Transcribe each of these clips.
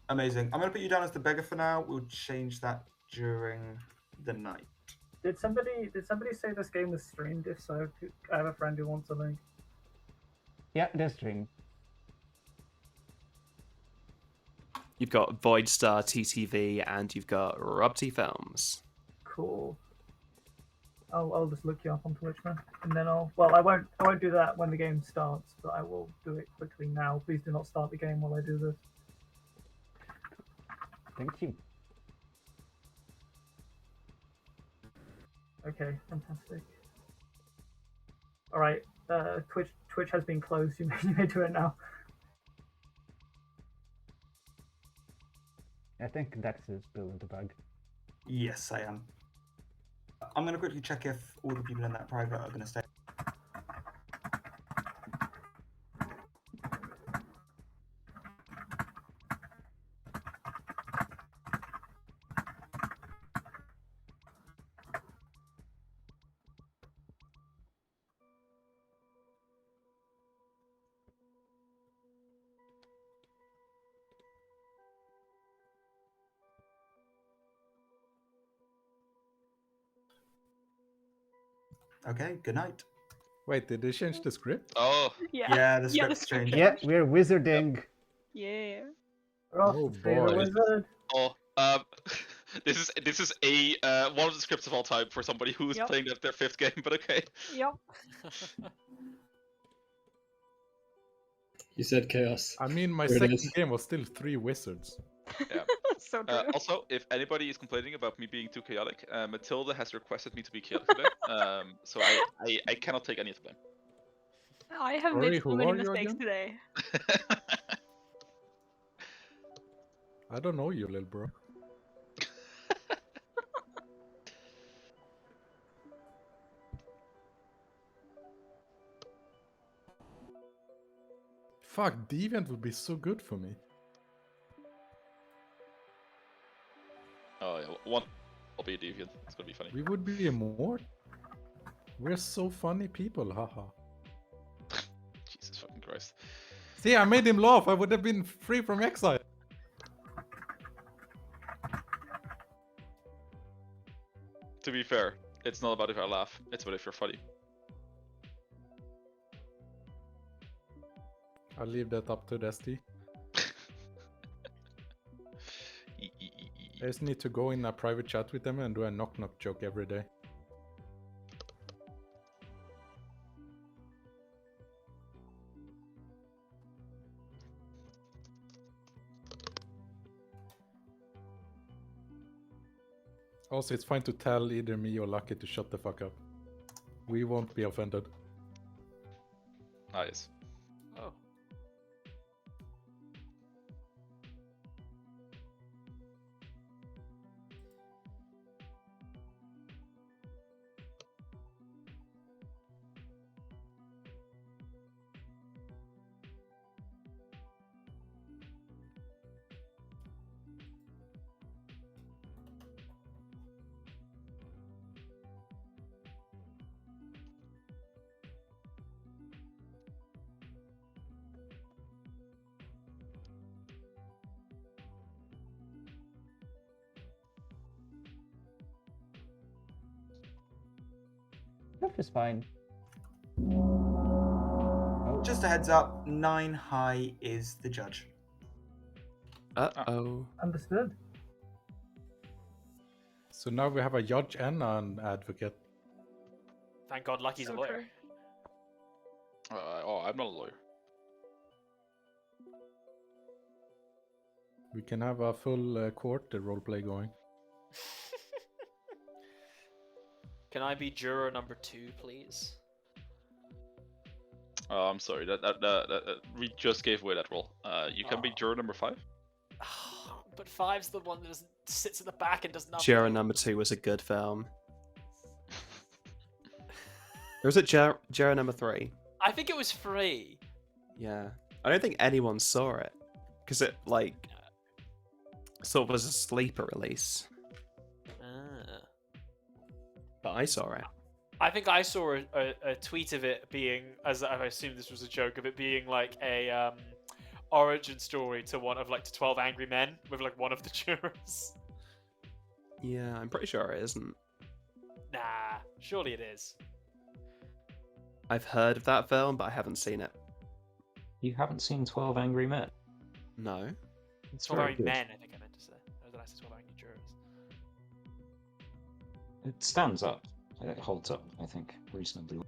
Amazing. I'm going to put you down as the beggar for now. We'll change that during the night. Did somebody say this game was streamed? If so, I have a friend who wants a link. Yeah, they're streamed. You've got Voidstar TTV and you've got Robty Films. Cool. I'll just look you up on Twitch, man, and then I won't do that when the game starts, but I will do it quickly now. Please do not start the game while I do this. Thank you. Okay, fantastic. All right, Twitch has been closed. You may do it now. I think Dex is building the bug. Yes, I am. I'm going to quickly check if all the people in that private are going to stay. Okay, good night. Wait, did they change the script? Oh, Yeah, the script's changed. Yeah, we're wizarding. Yeah. Oh, boy. oh, this is a one of the scripts of all time for somebody who's Yep. playing their fifth game, but okay. Yep. You said chaos. I mean, my There it second is. game was still 3 wizards. Yeah. So true. Also, if anybody is complaining about me being too chaotic, Matilda has requested me to be chaotic today, so I cannot take any of the blame. I have Sorry, made so who many are you mistakes again? today. I don't know you, little bro. Fuck, Deviant would be so good for me. Oh yeah, one. I'll be a deviant. It's gonna be funny. We would be more. We're so funny people, haha. Jesus fucking Christ. See, I made him laugh. I would have been free from exile. To be fair, it's not about if I laugh. It's about if you're funny. I'll leave that up to Dusty. I just need to go in a private chat with them and do a knock-knock joke every day. Also, it's fine to tell either me or Lucky to shut the fuck up. We won't be offended. Nice. Oh. Stuff is fine. Just a heads up, 9 high is the judge. Uh-oh. Understood. So now we have a judge and an advocate. Thank God Lucky's a lawyer. Oh, I'm not a lawyer. We can have a full court roleplay going. Can I be juror number 2, please? Oh, I'm sorry. That we just gave away that role. You can be juror number 5. But 5's the one that sits at the back and does nothing. Juror number 2 was a good film. Or was it Juror number 3? I think it was free. Yeah. I don't think anyone saw it. Because it, like, sort of was a sleeper release. But I saw it. I think I saw a tweet of it being, as I assume this was a joke, of it being like a origin story to one of like to 12 Angry Men with like one of the jurors. Yeah, I'm pretty sure it isn't. Nah, surely it is. I've heard of that film, but I haven't seen it. You haven't seen 12 Angry Men? No. It's 12 very Angry good. Men, I think I meant to say. Or did I say 12 Angry Jurors? It stands up. It holds up, I think, reasonably well,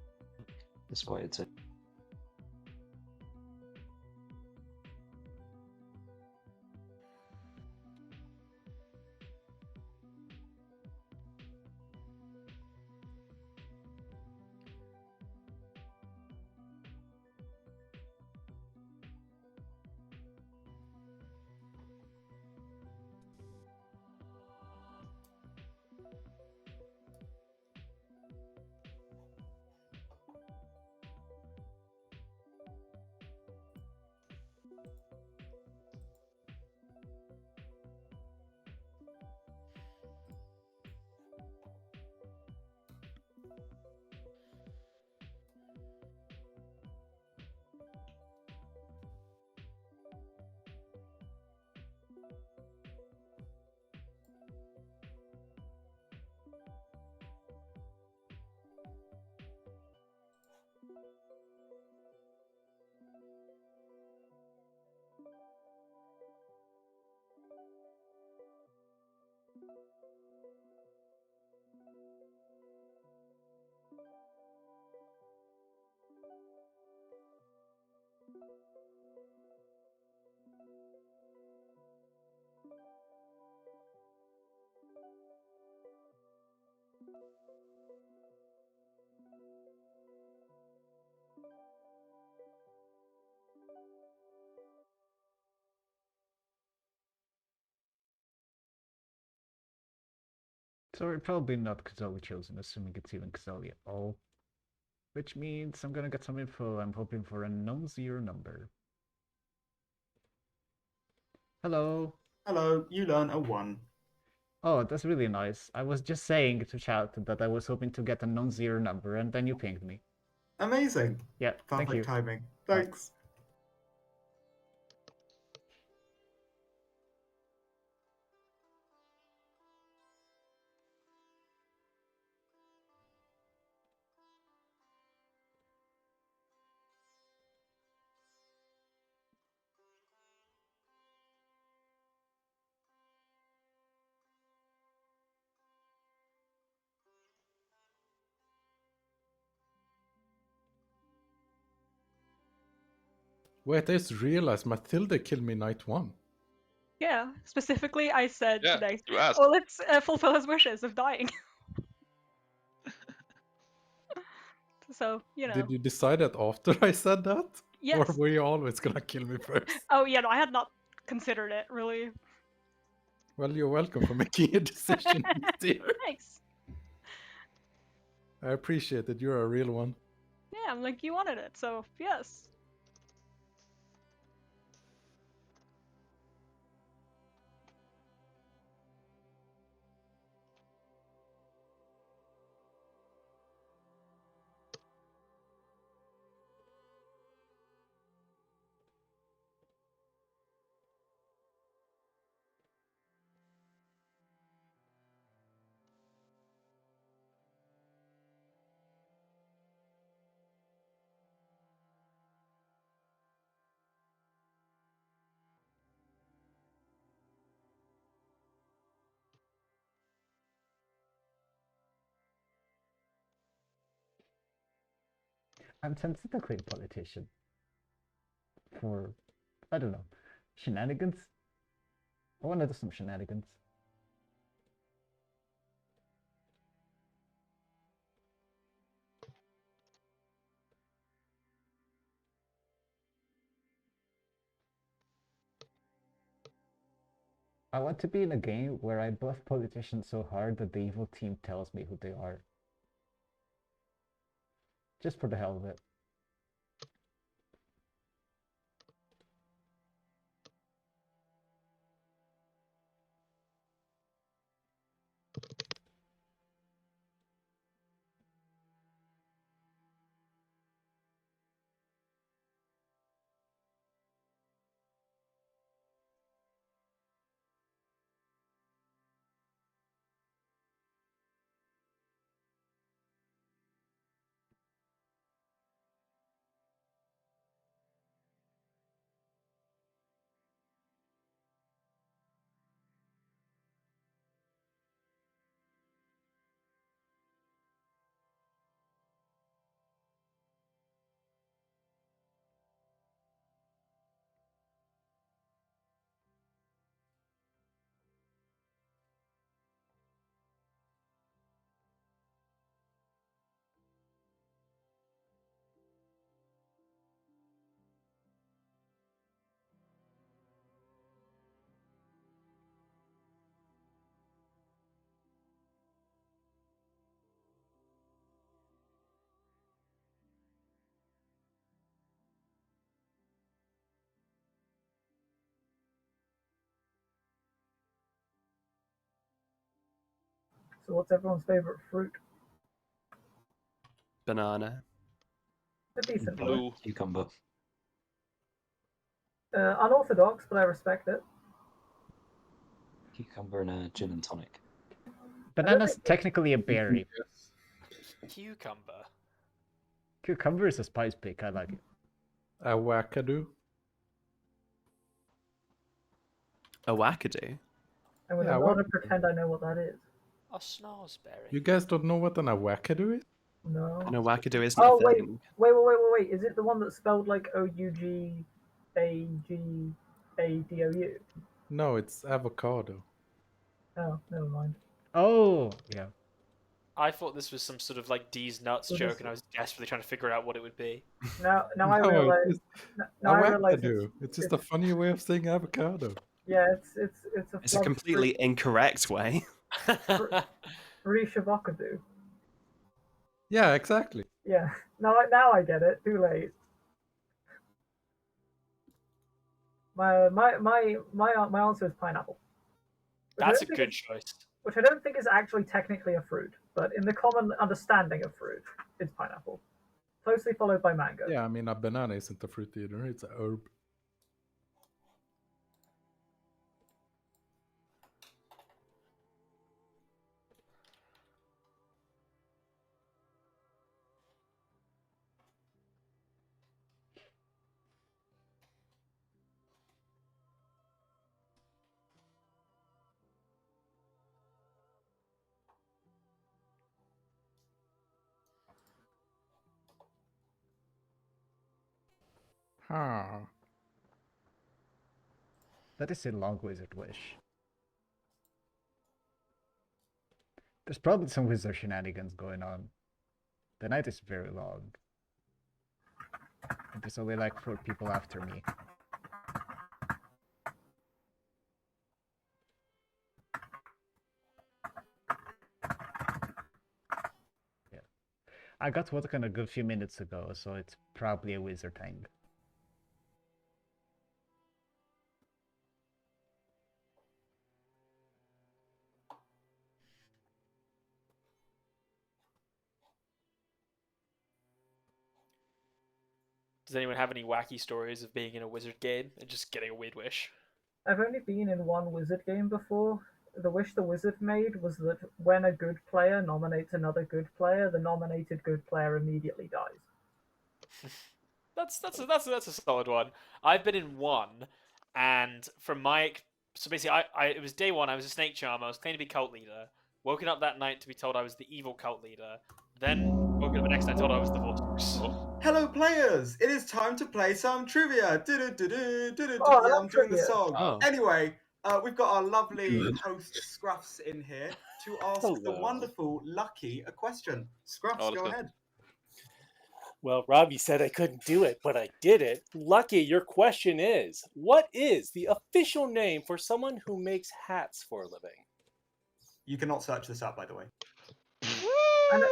despite its. Sorry, probably not Kazali chosen, assuming it's even Kazali at all. Which means I'm gonna get some info. I'm hoping for a non-zero number. Hello. Hello, you learn a 1. Oh, that's really nice. I was just saying to chat that I was hoping to get a non-zero number, and then you pinged me. Amazing. Yeah, thank you. Perfect timing. Thanks. Wait, I just realized Matilda killed me night 1. Yeah, specifically, I said Yeah, today, you asked. well, let's fulfill his wishes of dying. So, you know. Did you decide that after I said that? Yes. Or were you always gonna kill me first? Oh, yeah, no, I had not considered it, really. Well, you're welcome for making a decision, dear. Thanks. I appreciate it. You're a real one. Yeah, I'm like, you wanted it, so yes. I'm tempted to create a politician. For, I don't know, shenanigans? I want to do some shenanigans. I want to be in a game where I buff politicians so hard that the evil team tells me who they are. Just for the hell of it. So what's everyone's favorite fruit? Banana. A decent one. Blue. Cucumber. Unorthodox, but I respect it. Cucumber and a gin and tonic. Banana's technically a berry. Cucumber. Cucumber is a spice pick. I like it. A wackadoo. A wackadoo. I'm Yeah, going to wackadoo. pretend I know what that is. A snozzberry. You guys don't know what an wackadoo is? No. And a wackadoo isn't Oh a wait, thing. wait! Is it the one that's spelled like OUGAGADOU? No, it's avocado. Oh, never mind. Oh, yeah. I thought this was some sort of like D's nuts What joke, is and I was desperately trying to figure out what it would be. Now I No, realize. it's Now I realize. avocado. It's just a funny way of saying avocado. Yeah, it's a. It's a completely incorrect way. Rishavakadu. Yeah, exactly. Yeah. Now I get it. Too late. My answer is pineapple. Which I That's a don't think good is- choice. Which I don't think is actually technically a fruit, but in the common understanding of fruit, it's pineapple. Closely followed by mango. Yeah, I mean, a banana isn't a fruit either. It's a herb. Huh. That is a long wizard wish. There's probably some wizard shenanigans going on. The night is very long. And there's only like 4 people after me. Yeah. I got Vodka a good few minutes ago, so it's probably a wizard thing. Does anyone have any wacky stories of being in a wizard game and just getting a weird wish? I've only been in one wizard game before. The wish the wizard made was that when a good player nominates another good player, the nominated good player immediately dies. That's a solid one. I've been in one, and from my so basically, it was day one. I was a snake charmer. I was claiming to be cult leader. Woken up that night to be told I was the evil cult leader. Then woken up the next night told I was the vortex. Hello, players! It is time to play some trivia. Do-do-do-do, Oh, I yeah, love I'm doing the trivia. song. Oh. Anyway, we've got our lovely Good. host Scruffs in here to ask the Hello. wonderful Lucky a question. Scruffs, Oh, let's go go. ahead. Well, Robbie said I couldn't do it, but I did it. Lucky, your question is, what is the official name for someone who makes hats for a living? You cannot search this up, by the way. I know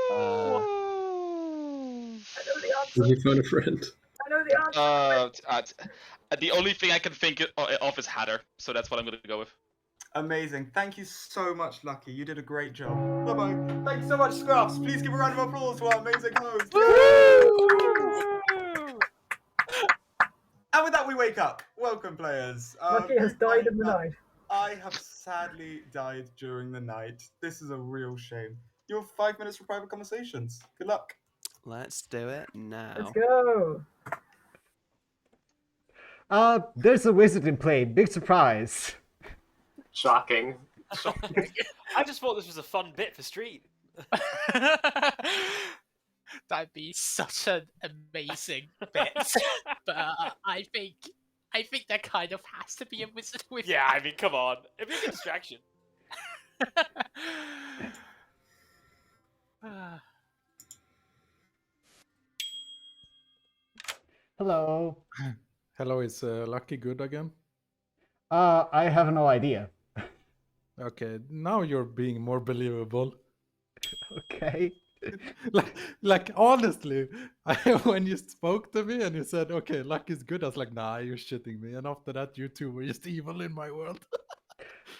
the answer. Did you find a friend? I know the answer. The only thing I can think of is Hatter, so that's what I'm gonna go with. Amazing. Thank you so much, Lucky. You did a great job. Bye-bye. Thank you so much, Scruffs. Please give a round of applause to our amazing host. And with that, we wake up. Welcome, players. Lucky has died in the night. I have sadly died during the night. This is a real shame. You have 5 minutes for private conversations. Good luck. Let's do it now. Let's go. There's a wizard in play. Big surprise. Shocking. I just thought this was a fun bit for Street. That'd be such an amazing bit. But I think there kind of has to be a wizard with Yeah, I mean, come on. It'd be a good distraction. Hello. Hello, is Lucky good again? I have no idea. Okay, now you're being more believable. Okay. like honestly, when you spoke to me and you said, "Okay, Lucky's good," I was like, "Nah, you're shitting me." And after that, you two were just evil in my world.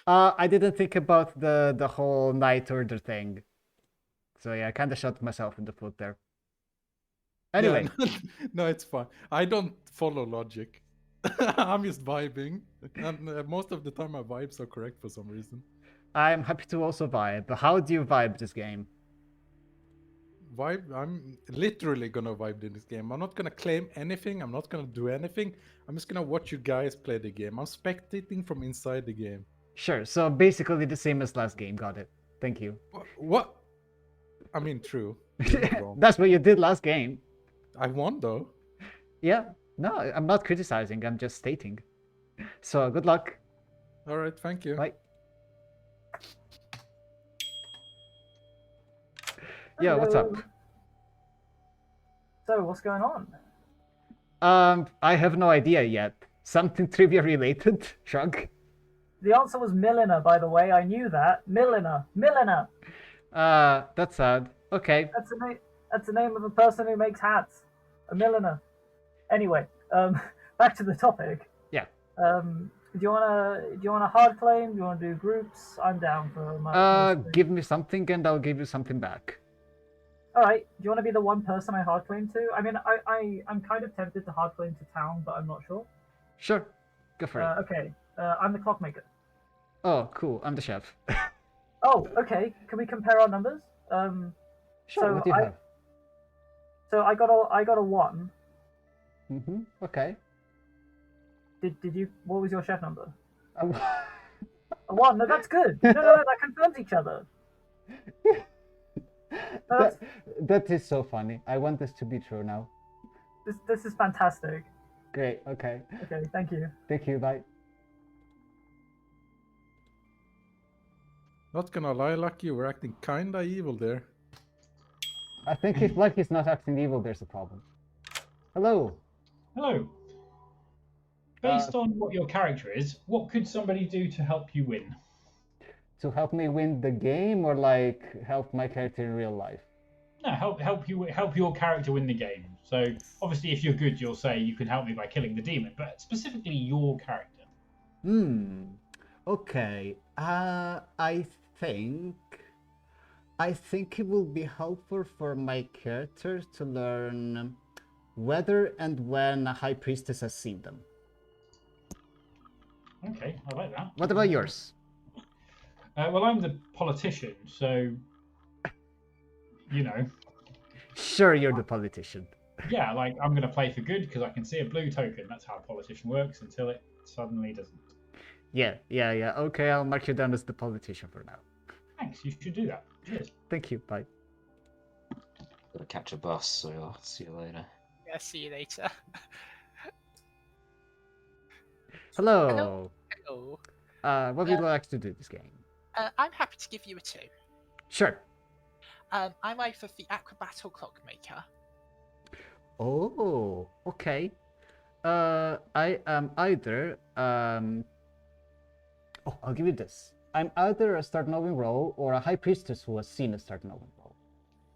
I didn't think about the whole night order thing. So yeah, I kind of shot myself in the foot there. Anyway. Yeah, no, it's fine. I don't follow logic. I'm just vibing. And most of the time my vibes are correct for some reason. I'm happy to also vibe. How do you vibe this game? Vibe? I'm literally gonna vibe in this game. I'm not gonna claim anything. I'm not gonna do anything. I'm just gonna watch you guys play the game. I'm spectating from inside the game. Sure, so basically the same as last game. Got it. Thank you. What? I mean, true. That's what you did last game. I won though. Yeah. No, I'm not criticizing. I'm just stating. So good luck. All right, thank you. Bye. Yeah, what's up? So, what's going on? I have no idea yet. Something trivia related? Shrug. The answer was milliner, by the way. I knew that. Milliner. Milliner. That's sad. Okay. That's the name of a person who makes hats. A milliner. Anyway, back to the topic. Yeah. Do you wanna hard claim? Do you wanna do groups? I'm down for my. Give me something and I'll give you something back. All right. Do you want to be the one person I hard claim to? I mean, I'm kind of tempted to hard claim to town, but I'm not sure. Sure. Go for it. Okay. I'm the clockmaker. Oh, cool. I'm the chef. Oh, okay. Can we compare our numbers? Sure. So what do you have? So I got a 1. Mm-hmm. Okay. Did you? What was your chef number? A A 1. No, that's good. No, that confirms each other. No, that is so funny. I want this to be true now. this is fantastic. Great. Okay. Okay, thank you. Thank you. Bye. Not gonna lie, Lucky, we're acting kinda evil there. I think if Lucky's not acting evil, there's a problem. Hello. Hello. Based on what your character is, what could somebody do to help you win? To help me win the game, or like help my character in real life? No, help your character win the game. So obviously, if you're good, you'll say you can help me by killing the demon. But specifically, your character. Okay. I think it will be helpful for my character to learn whether and when a high priestess has seen them. Okay, I like that. What about yours? Well, I'm the politician, so you know. Sure, you're the politician. Yeah, like I'm going to play for good because I can see a blue token. That's how a politician works until it suddenly doesn't. Yeah. Okay, I'll mark you down as the politician for now. Thanks, you should do that. Cheers. Thank you, bye. Gotta catch a bus, so I'll see you later. Yeah, see you later. Hello. Hello. What would you like to do this game? I'm happy to give you a 2. Sure. I'm either the acrobat or clockmaker. Oh, okay. I am either Oh, I'll give you this. I'm either a start knowing role or a high priestess who has seen a start knowing role.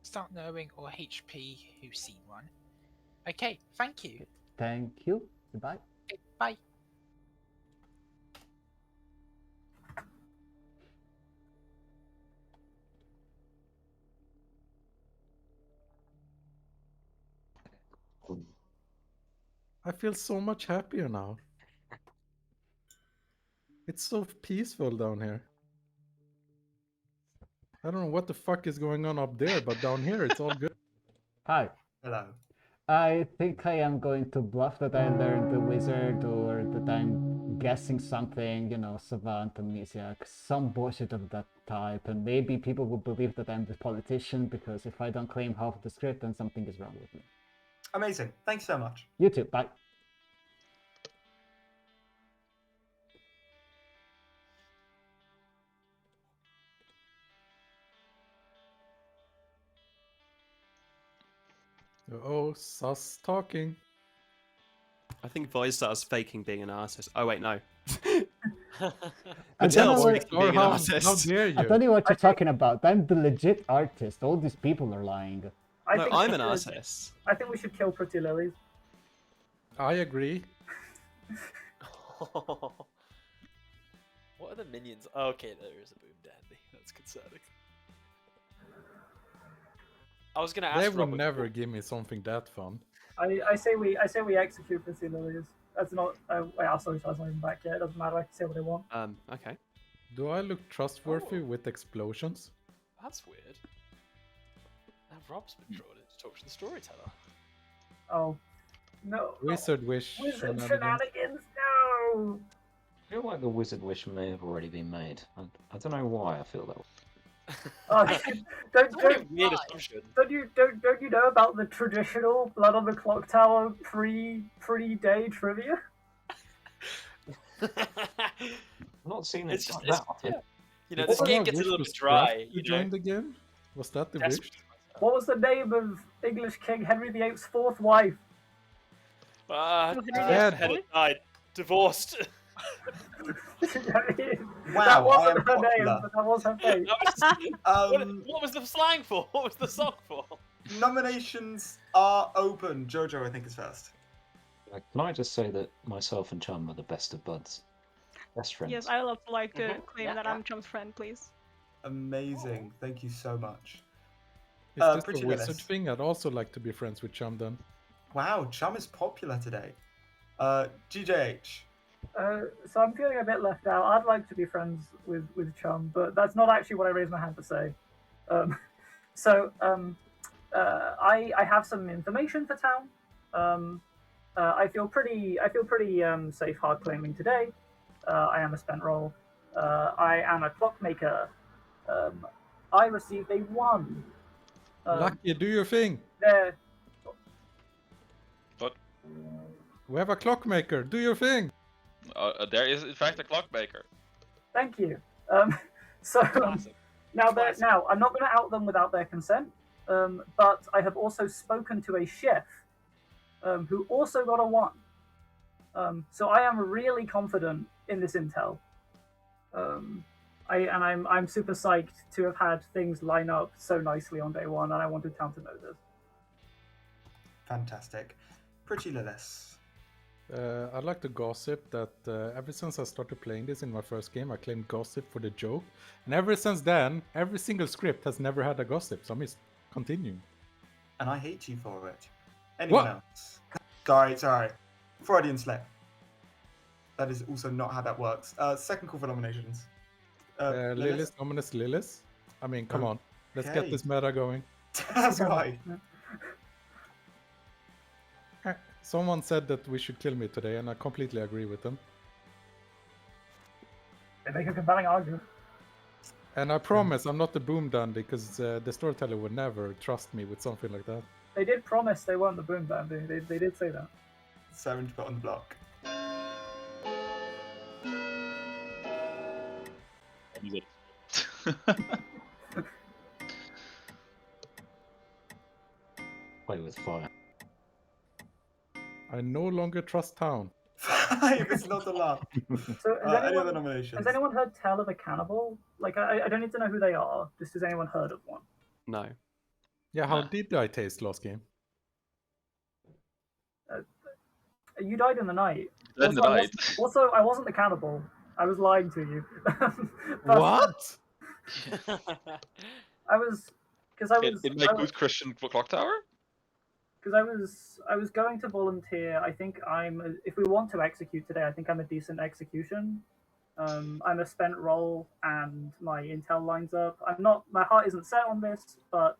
Start knowing or HP who's seen one. Okay, thank you. Thank you. Goodbye. Okay, bye. I feel so much happier now. It's so peaceful down here. I don't know what the fuck is going on up there, but down here it's all good. Hi. Hello. I think I am going to bluff that I learned the wizard or that I'm guessing something, you know, savant, amnesiac, some bullshit of that type, and maybe people will believe that I'm the politician because if I don't claim half of the script, then something is wrong with me. Amazing. Thanks so much. You too. Bye. Oh, sus talking. I think Voidstar's faking being an artist. Oh wait, no. I don't know Mattel's what- faking being an how artist. dare you? I don't know what you're talking about. I'm the legit artist. All these people are lying. No, think I'm we an should- artist. I think we should kill Pretty Lilies. I agree. What are the minions? Oh, okay, there is a boom dandy. That's concerning. I was gonna ask. They will Robert, never give me something that fun. I say we execute for 2 lilies. That's not. Sorry, Charles not even back yet. It doesn't matter. I can say what I want. Okay. Do I look trustworthy with explosions? That's weird. Now Rob's been drawn in to talk to the storyteller. Oh, no. Wizard wish. Wizard shenanigans. shenanigans. No. I feel like the wizard wish may have already been made. I don't know why I feel that way. Oh, don't Weird assumption. don't you know about the traditional Blood on the Clocktower pre-day trivia? I've not seen it It's just, that often. yeah. You know, Did this someone game gets a wish little to bit dry. scrap to You join know, the game? Was that the That's- wish? What was the name of English King Henry VIII's fourth wife? Henry Dead. Had died, divorced. Wow, That I wasn't am her name, popular. but that was her fate. What was the slang for? What was the song for? Nominations are open. Jojo, I think, is first. Can I just say that myself and Chum are the best of buds? Best friends. Yes, I would like to claim Yeah, that yeah. I'm Chum's friend, please. Amazing. Thank you so much. Is this Pretty a wizard Lilith. thing? I'd also like to be friends with Chum then. Wow, Chum is popular today. GJH. So I'm feeling a bit left out. I'd like to be friends with Chum, but that's not actually what I raised my hand to say. I have some information for town. I feel pretty safe hard claiming today. I am a spent roll. I am a clockmaker. I received a 1. Lucky, do your thing. There. But We have a clockmaker. Do your thing. there is in fact a clockmaker. Thank you. Now I'm not going to out them without their consent. But I have also spoken to a chef who also got a 1. So I am really confident in this intel. I'm super psyched to have had things line up so nicely on day 1, and I wanted town to know this. Fantastic. Pretty Lilith. I'd like to gossip that ever since I started playing this in my first game, I claimed gossip for the joke. And ever since then, every single script has never had a gossip, so I'm just continuing. And I hate you for it. Anyone else? Sorry. Freudian slip. That is also not how that works. Second call for nominations. Lilith, nominous Lilith. I mean, come on. Let's get Okay. this meta going. That's right. Someone said that we should kill me today, and I completely agree with them. They make a compelling argument. And I promise I'm not the boom dandy, because the storyteller would never trust me with something like that. They did promise they weren't the boom dandy. They did say that. 7 to put on the block. Play with fire. I no longer trust town. 5 is not a lot. So Any other nominations? has anyone heard tell of a cannibal? Like, I don't need to know who they are. Just has anyone heard of one? No. Yeah, how did I taste last game? You died in the night. In the Also, night. I wasn't the cannibal. I was lying to you. What? I was because I was In my good Christian clock tower? because I was going to volunteer. I think if we want to execute today, I think I'm a decent execution. I'm a spent roll and my intel lines up. My heart isn't set on this, but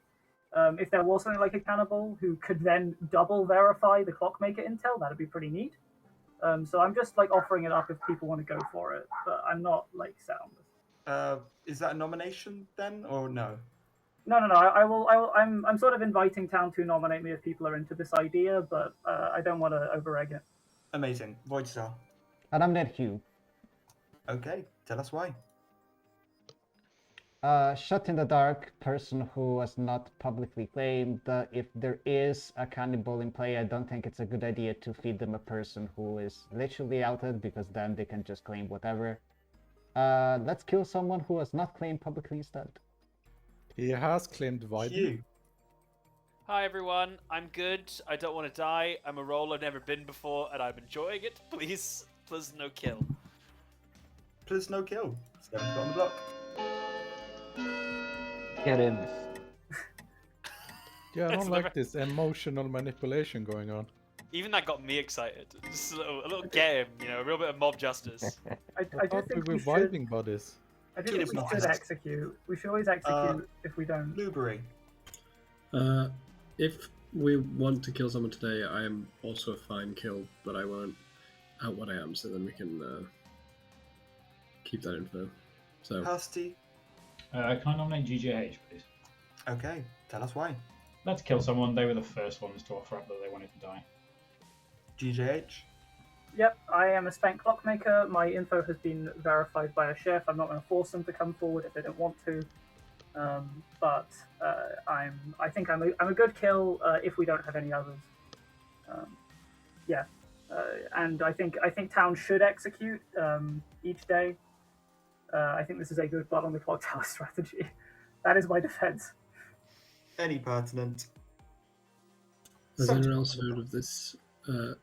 if there was something like a cannibal who could then double verify the clockmaker intel, that'd be pretty neat. So I'm just like offering it up if people want to go for it, but I'm not like set on this. Is that a nomination then, or no? No. I'm sort of inviting town to nominate me if people are into this idea, but I don't want to over-egg it. Amazing. Void Star. And I'm not Hugh. Okay, tell us why. Shut in the dark person who was not publicly claimed. If there is a cannibal in play, I don't think it's a good idea to feed them a person who is literally outed, because then they can just claim whatever. Let's kill someone who was not claimed publicly instead. He has claimed Vibe. Hugh. Hi everyone, I'm good. I don't want to die. I'm a role I've never been before, and I'm enjoying it. Please no kill. plus no kill. 7 on the block. Get him. Yeah, I That's don't like this emotional manipulation going on. Even that got me excited. Just a little get him, you know, a real bit of mob justice. I do thought think we we were should. vibing buddies. I do think we should execute. We should always execute if we don't. Blueberry. If we want to kill someone today, I am also a fine kill, but I won't out what I am, so then we can keep that info. So, Husty. Can I nominate GJH, please? Okay, tell us why. Let's kill someone. They were the first ones to offer up that they wanted to die. GJH. Yep, I am a spent clockmaker. My info has been verified by a chef. I'm not going to force them to come forward if they don't want to. But I think I'm a good kill if we don't have any others. Yeah, and I think town should execute each day. I think this is a good blood on the clock tower strategy. That is my defense. Any pertinent. has anyone else heard of this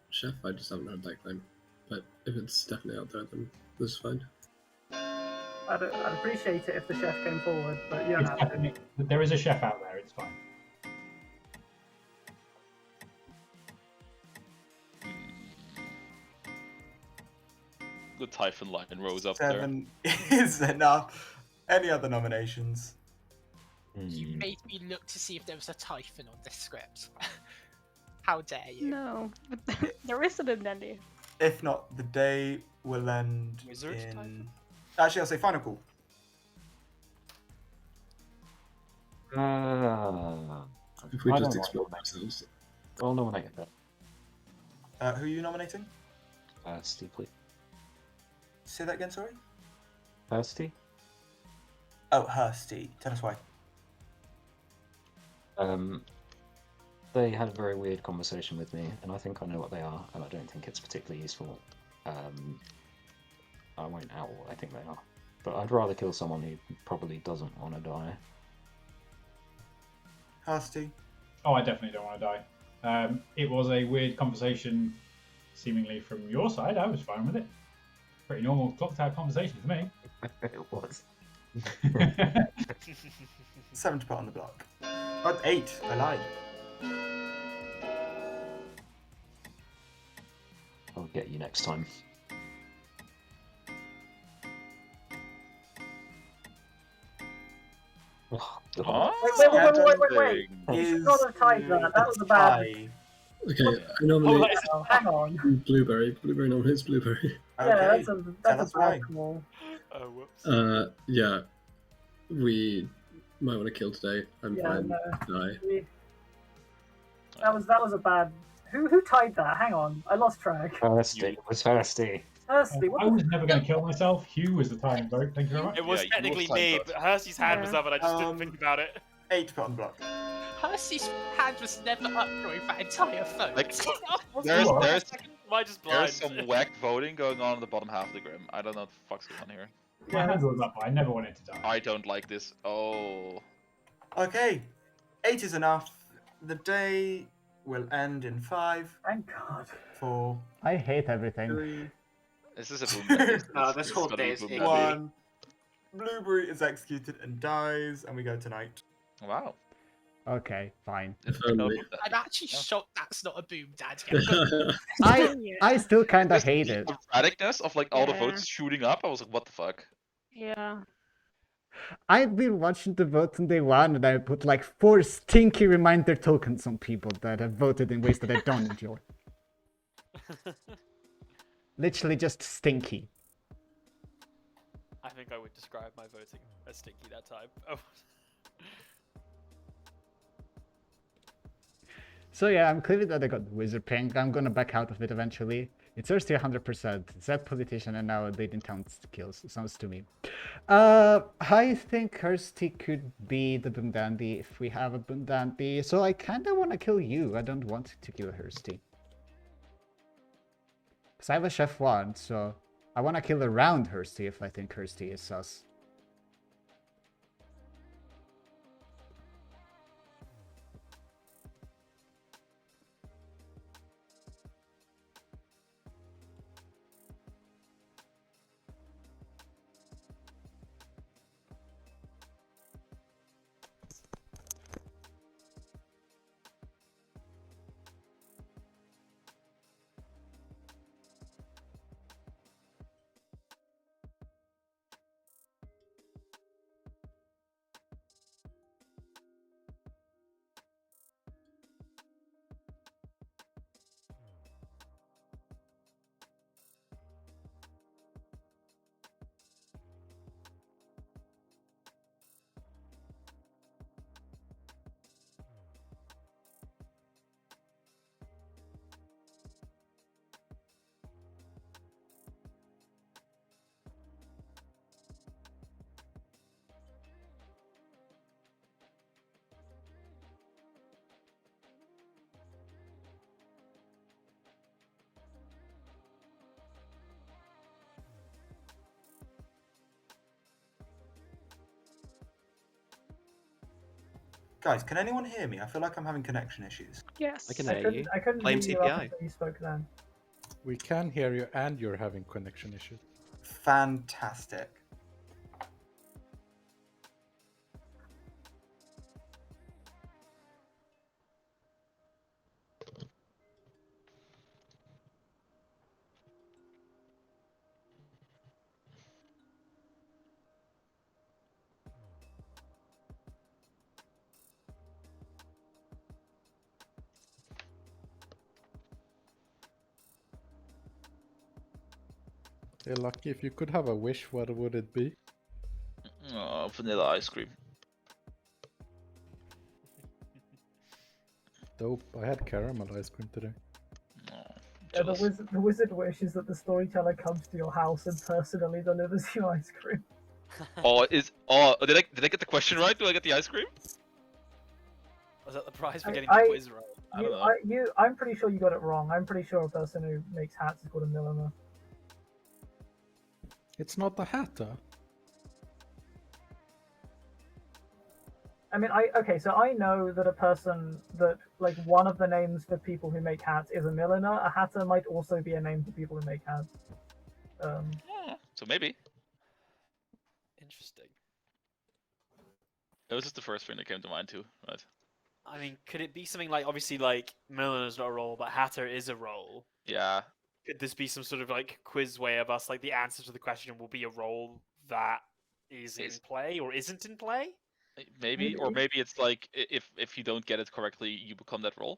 chef? I just haven't heard that claim. But if it's definitely out there, then this is fine. I'd appreciate it if the chef came forward, but you don't have to. There is a chef out there. It's fine. The Typhon line rose up 7 is enough. Any other nominations? You made me look to see if there was a Typhon on this script. How dare you? No, there isn't an any. If not, the day will end Wizard in... Typhon? Actually, I'll say final call. If we I just don't explore know. ourselves. I'll nominate that. Who are you nominating? Steeply. Say that again, sorry? Thirsty? Oh, Hursty. Tell us why. They had a very weird conversation with me, and I think I know what they are, and I don't think it's particularly useful. I won't out what I think they are. But I'd rather kill someone who probably doesn't want to die. Hursty. Oh, I definitely don't want to die. It was a weird conversation, seemingly from your side. I was fine with it. Pretty normal Clocktower conversation for me. It was. 7 to put on the block. Oh, 8. I lied. I'll get you next time. Oh, God. Wait. You should not have tied that. That was a bad. Okay, I nominate Hang on. Blueberry. Blueberry nominates Blueberry. Yeah, that's a bad call. Oh, whoops. Yeah. We might want to kill today. I'm Yeah, fine. no. Die. That was a bad. Who tied that? Hang on, I lost track. Thirsty. It was thirsty. Thirsty. I was never going to kill myself. Hugh was the tying vote. Thank you very much. It was technically me, but Hershey's hand was up and I just didn't think about it. 8 to put on the block. Percy's hand was never up during that entire vote. Like, There's there's some whack voting going on in the bottom half of the Grim. I don't know what the fuck's going on here. My hand was up, but I never wanted to die. I don't like this. Oh. Okay. 8 is enough. The day will end in 5. Thank God. 4. I hate everything. 3. This is a boom day. This whole day is 1. Blueberry is executed and dies, and we go tonight. Wow. Okay, fine. I'm actually shocked that's not a boom, Dad. I still kind of hate it. The radicness of like all the votes shooting up, I was like, what the fuck? Yeah. I've been watching the votes on day 1, and I put like 4 stinky reminder tokens on people that have voted in ways that I don't enjoy. Literally just stinky. I think I would describe my voting as stinky that time. Oh. So yeah, I'm clearly that I got wizard ping. I'm gonna back out of it eventually. It's Thirsty 100%. Zed politician and now leading town kills. Sounds to me. I think Kirsty could be the Boom Dandy if we have a Boom Dandy. So I kinda wanna kill you. I don't want to kill Kirsty. Because I have a Chef 1, so I wanna kill around Kirsty if I think Kirsty is sus. Guys, can anyone hear me? I feel like I'm having connection issues. Yes. I can I hear couldn't, you. I couldn't Blame hear you up TPI. until you spoke then. We can hear you, and you're having connection issues. Fantastic. Hey, Lucky, if you could have a wish, what would it be? Oh, vanilla ice cream. Dope. I had caramel ice cream today. Yeah, the wizard wishes that the storyteller comes to your house and personally delivers you ice cream. Did I get the question right? Do I get the ice cream? Was that the prize for I- getting I- the quiz right? I don't know. I'm pretty sure you got it wrong. I'm pretty sure a person who makes hats is called a milliner. It's not a hatter. I mean, okay, so I know that a person that, like, one of the names for people who make hats is a milliner. A hatter might also be a name for people who make hats. So maybe. Interesting. That was just the first thing that came to mind too, right? I mean, could it be something like, obviously, like, Milliner's not a role, but Hatter is a role? Yeah. Could this be some sort of, like, quiz way of us, like, the answer to the question will be a role that is in play or isn't in play? Maybe, or maybe it's like if you don't get it correctly, you become that role.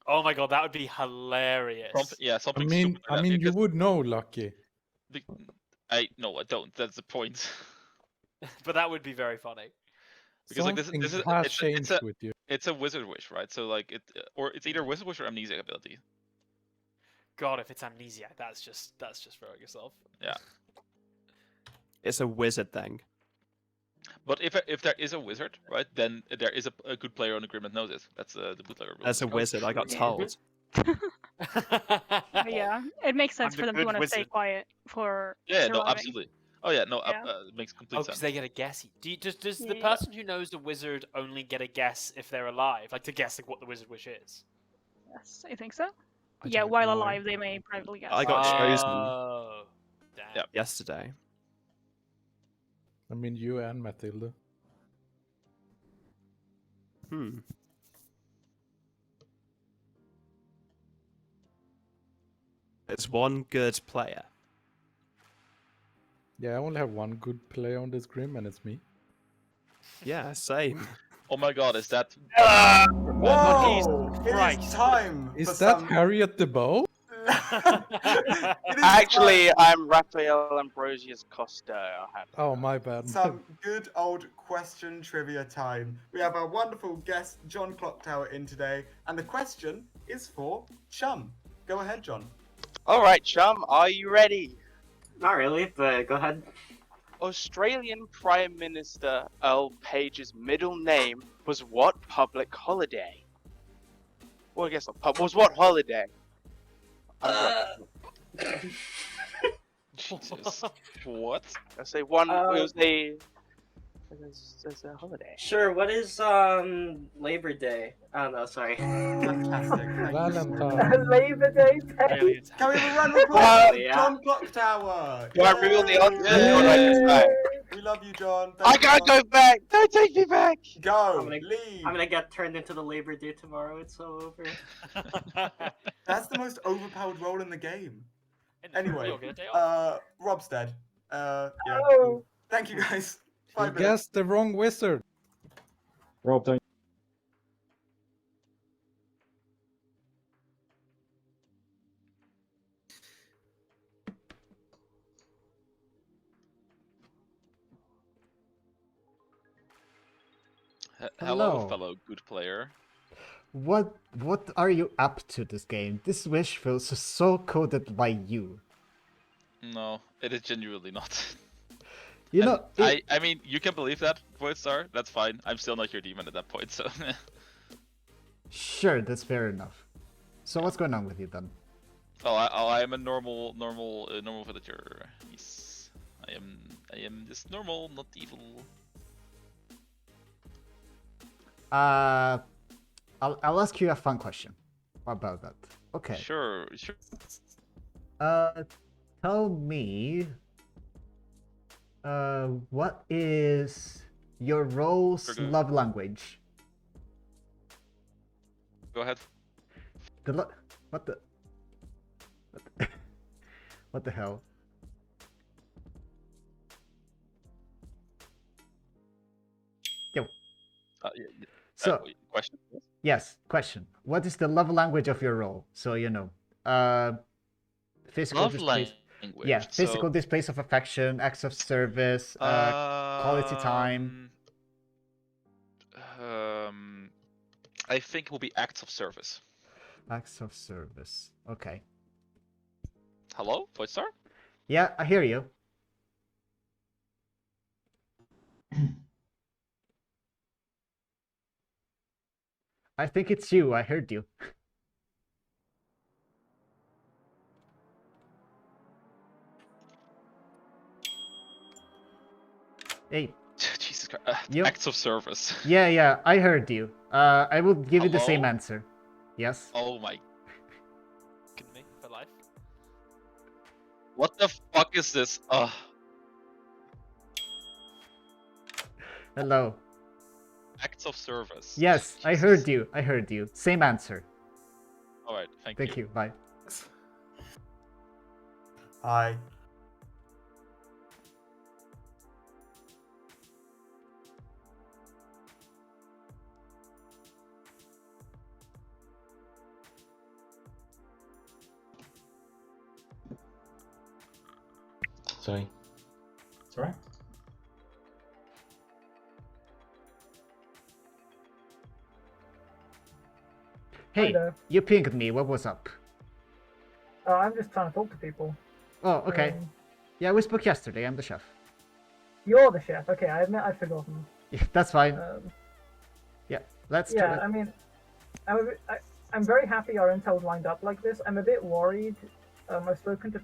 Oh my god, that would be hilarious. Something I mean, stupid like that, you because would know, Lucky. No, I don't. That's the point. But that would be very funny. Because like Something this is has it's changed a with you. it's a wizard wish, right? So like it's either wizard wish or amnesia ability. God, if it's amnesiac, that's just throwing yourself. Yeah. It's a wizard thing. But if there is a wizard, right, then there is a good player on agreement knows it. That's the bootlegger rule. As a wizard, I got told. But yeah, it makes sense I'm for the them to good want to stay wizard. quiet for Yeah, no, surviving. absolutely. Oh yeah, no, Yeah. it makes complete Oh, sense. because they get a guess. Does the Yeah. person who knows the wizard only get a guess if they're alive? Like to guess like what the wizard wish is? Yes, I think so. I Yeah, don't while know. alive, they may privately guess. I got chosen Oh, damn. yesterday. I mean, you and Matilda. It's one good player. Yeah, I only have one good player on this grim, and it's me. Yeah, same. Oh my god, is that Whoa! It Christ. is time Is for that some... Harriet the Bow? It is Actually, I'm Raphael Ambrosius Costa. Oh, my bad. some good old question trivia time. We have our wonderful guest, John Clocktower, in today, and the question is for Chum. Go ahead, John. Alright, chum, are you ready? Not really, but go ahead. Australian Prime Minister Earl Page's middle name was what public holiday? Well, I guess not pub. Was what holiday? Jesus. What? I say one. It was a. It's a holiday. Sure, what is Labor Day? Oh no, sorry. Fantastic. Valentine. Labor Day. Can we have a round of applause Well, for yeah. John Clocktower? Do I reveal the answer? Or do I just back? We love you, John. I Thank you, gotta John. go back. Don't take me back. Go. I'm Leave. gonna get turned into the Labor Day tomorrow. It's so over. That's the most overpowered role in the game. Anyway, You'll get a day off. Rob's dead. Yeah. Oh. Thank you, guys. You 5 minutes. guessed the wrong wizard. Rob, don't. Hello, Hello. fellow good player. What are you up to this game? This wish feels so coded by you. No, it is genuinely not. You know, I mean, you can believe that, Void Star. That's fine. I'm still not your demon at that point, so. sure, that's fair enough. So what's going on with you then? I am a normal villager. Yes, I am just normal, not evil. I'll ask you a fun question about that. Okay. Sure. Tell me, what is your role's Sure, go. love language? Go ahead. What the what the hell? Yo. So, question? yes, question. What is the love language of your role? So you know, physical Love displays. language. Yeah, physical So, displays of affection, acts of service, quality time. I think it will be acts of service. Acts of service. Okay. Hello, Voidstar? Yeah, I hear you. I think it's you. I heard you. Hey. Jesus Christ. Yo. Acts of service. Yeah, I heard you. I will give you the same Hello? answer. Yes. Oh my. Kidding me for life. What the fuck is this? Ugh. Hello. Acts of service. Yes, I heard you. I heard you. Same answer. Alright, thank Thank you. Bye. Hi. Sorry. It's alright. Hey, there. you pinged me. What was up? I'm just trying to talk to people. Oh, okay. Um, Yeah, we spoke yesterday. I'm the chef. You're the chef. Okay, I admit I'd forgotten. Yeah, that's fine. Um, Yeah, let's yeah, try. I mean, I'm very happy our intel's lined up like this. I'm a bit worried. I've spoken to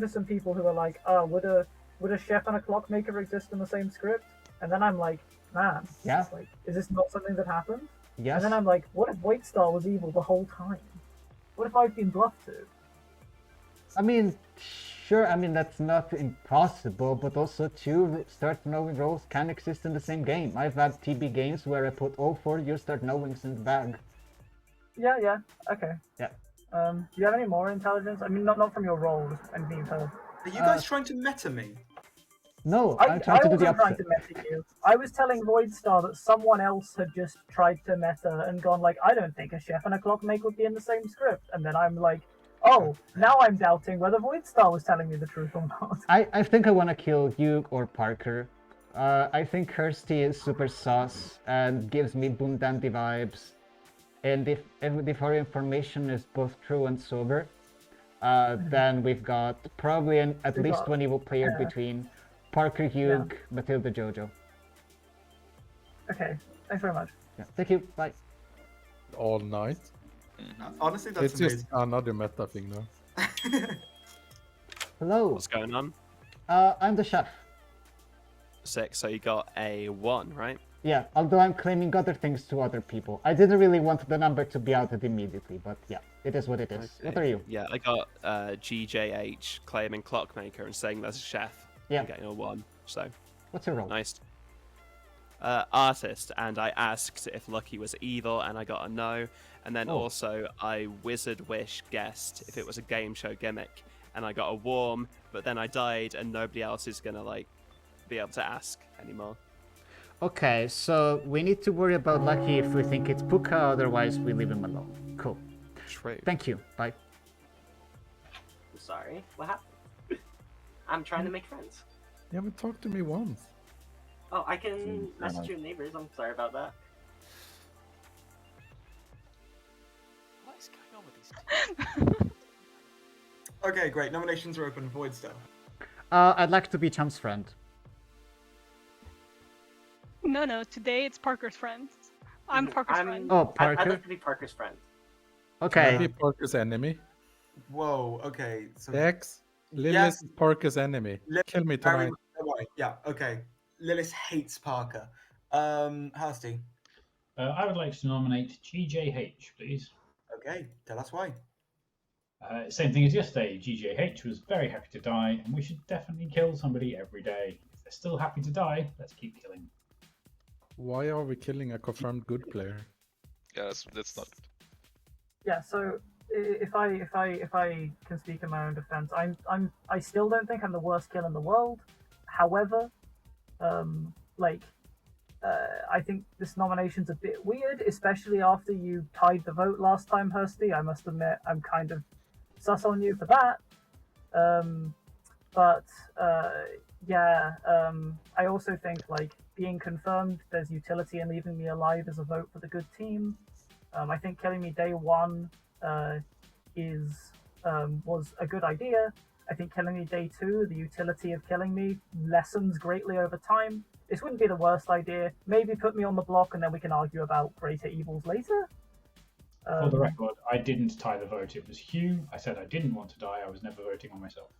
some people who are like, "Oh, would a chef and a clockmaker exist in the same script?" And then I'm like, "Man, Yeah. it's like, is this not something that happened?" Yes. And then I'm like, "What if Whitestar was evil the whole time? What if I've been bluffed to?" I mean, sure, I mean, that's not impossible, but also two start knowing roles can exist in the same game. I've had TB games where I put all 4 you start knowings in the bag. Yeah, okay. Yeah. Do you have any more intelligence? I mean, not from your role, just anything you've heard. Are you guys trying to meta me? No, I I'm trying to do the wasn't trying opposite. to meta you. I was telling Voidstar that someone else had just tried to meta and gone like, I don't think a chef and a clockmaker would be in the same script. And then I'm like, oh, now I'm doubting whether Voidstar was telling me the truth or not. I think I want to kill you or Parker. I think Kirsty is super sus and gives me Boom Dandy vibes. And if her information is both true and sober, then we've got probably at least one evil player between Parker, Hugh, Matilda, Jojo. Okay, thanks very much. Yeah, thank you. Bye. All night. Honestly, that's It's amazing. just another meta thing now. Hello. What's going on? I'm the chef. Sick. So you got a 1, right? Yeah, although I'm claiming other things to other people. I didn't really want the number to be outed immediately, but yeah, it is what it is. What are you? Yeah, I got GJH claiming Clockmaker and saying there's a chef. Yeah. And getting a 1. So. What's your role? Nice. Artist, and I asked if Lucky was evil, and I got a no. And then also I Wizard Wish guessed if it was a game show gimmick, and I got a warm. But then I died, and nobody else is gonna like be able to ask anymore. Okay, so we need to worry about Lucky if we think it's Puka, otherwise we leave him alone. Cool. True. Thank you. Bye. Sorry, what happened? I'm trying to make friends. You haven't talked to me once. Oh, I can message your neighbors. I'm sorry about that. What is going on with these? Okay, great. Nominations are open. Voidstar. I'd like to be Chump's friend. No, today it's Parker's friend. I'm Parker's friend. Oh, I'd Parker? like to be Parker's friend. Can I Okay. be Parker's enemy? Whoa. Okay. So Dex, Lilith Yes. is Parker's enemy. Lilith Kill me very tonight. much- don't worry. Yeah. Okay. Lilith hates Parker. Hursty. I would like to nominate GJH, please. Okay, tell us why. Same thing as yesterday. GJH was very happy to die, and we should definitely kill somebody every day. If they're still happy to die, let's keep killing. Why are we killing a confirmed good player? Yeah, that's not good. Yeah, so if I can speak in my own defense, I still don't think I'm the worst kill in the world. However, I think this nomination's a bit weird, especially after you tied the vote last time, Hursty. I must admit, I'm kind of sus on you for that. I also think being confirmed, there's utility in leaving me alive as a vote for the good team. I think killing me day one was a good idea. I think killing me day two, the utility of killing me lessens greatly over time. This wouldn't be the worst idea. Maybe put me on the block and then we can argue about greater evils later. For the record, I didn't tie the vote. It was Hugh. I said I didn't want to die. I was never voting on myself.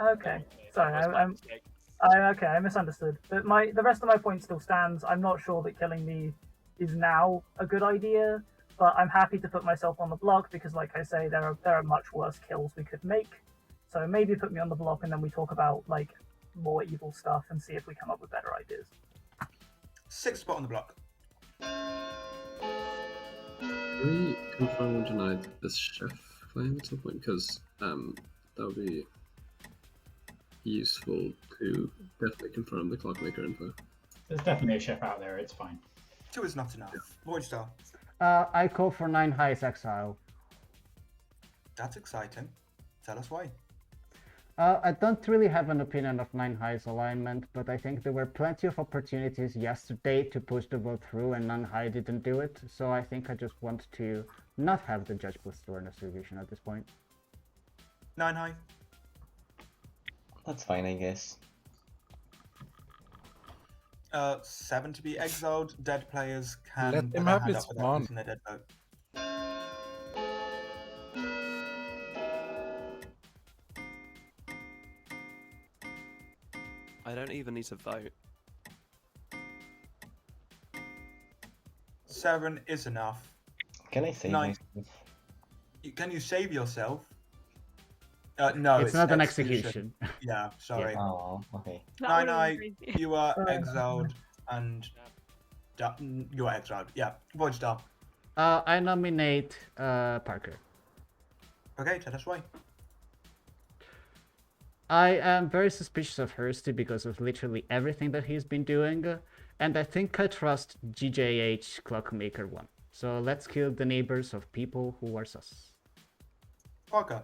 Okay, sorry, I misunderstood. But the rest of my point still stands. I'm not sure that killing me is now a good idea, but I'm happy to put myself on the block because, like I say, there are much worse kills we could make. So maybe put me on the block and then we talk about more evil stuff and see if we come up with better ideas. 6th spot on the block. Can we confirm or deny this chef claim at some point? Because that would be useful to definitely confirm the clockmaker info. There's definitely a chef out there. It's fine. 2 is not enough. Void Star. I call for 9 highs exile. That's exciting. Tell us why. I don't really have an opinion of 9 highs alignment, but I think there were plenty of opportunities yesterday to push the vote through and 9 high didn't do it, so I think I just want to not have the Judge plus Awareness revision at this point. 9 high. That's fine, I guess. 7 to be exiled. Dead players can Let put them their have hand his up without fun. losing their dead vote. I don't even need to vote. 7 is enough. Can I save 9. myself? Can you save yourself? No, it's not an execution. Yeah, sorry. Yeah. Oh, okay. 9 you are exiled, and you are exiled. Yeah, Void Star. I nominate Parker. Okay, tell us why. I am very suspicious of Hursty because of literally everything that he's been doing, and I think I trust GJH Clockmaker 1. So let's kill the neighbors of people who are sus. Parker.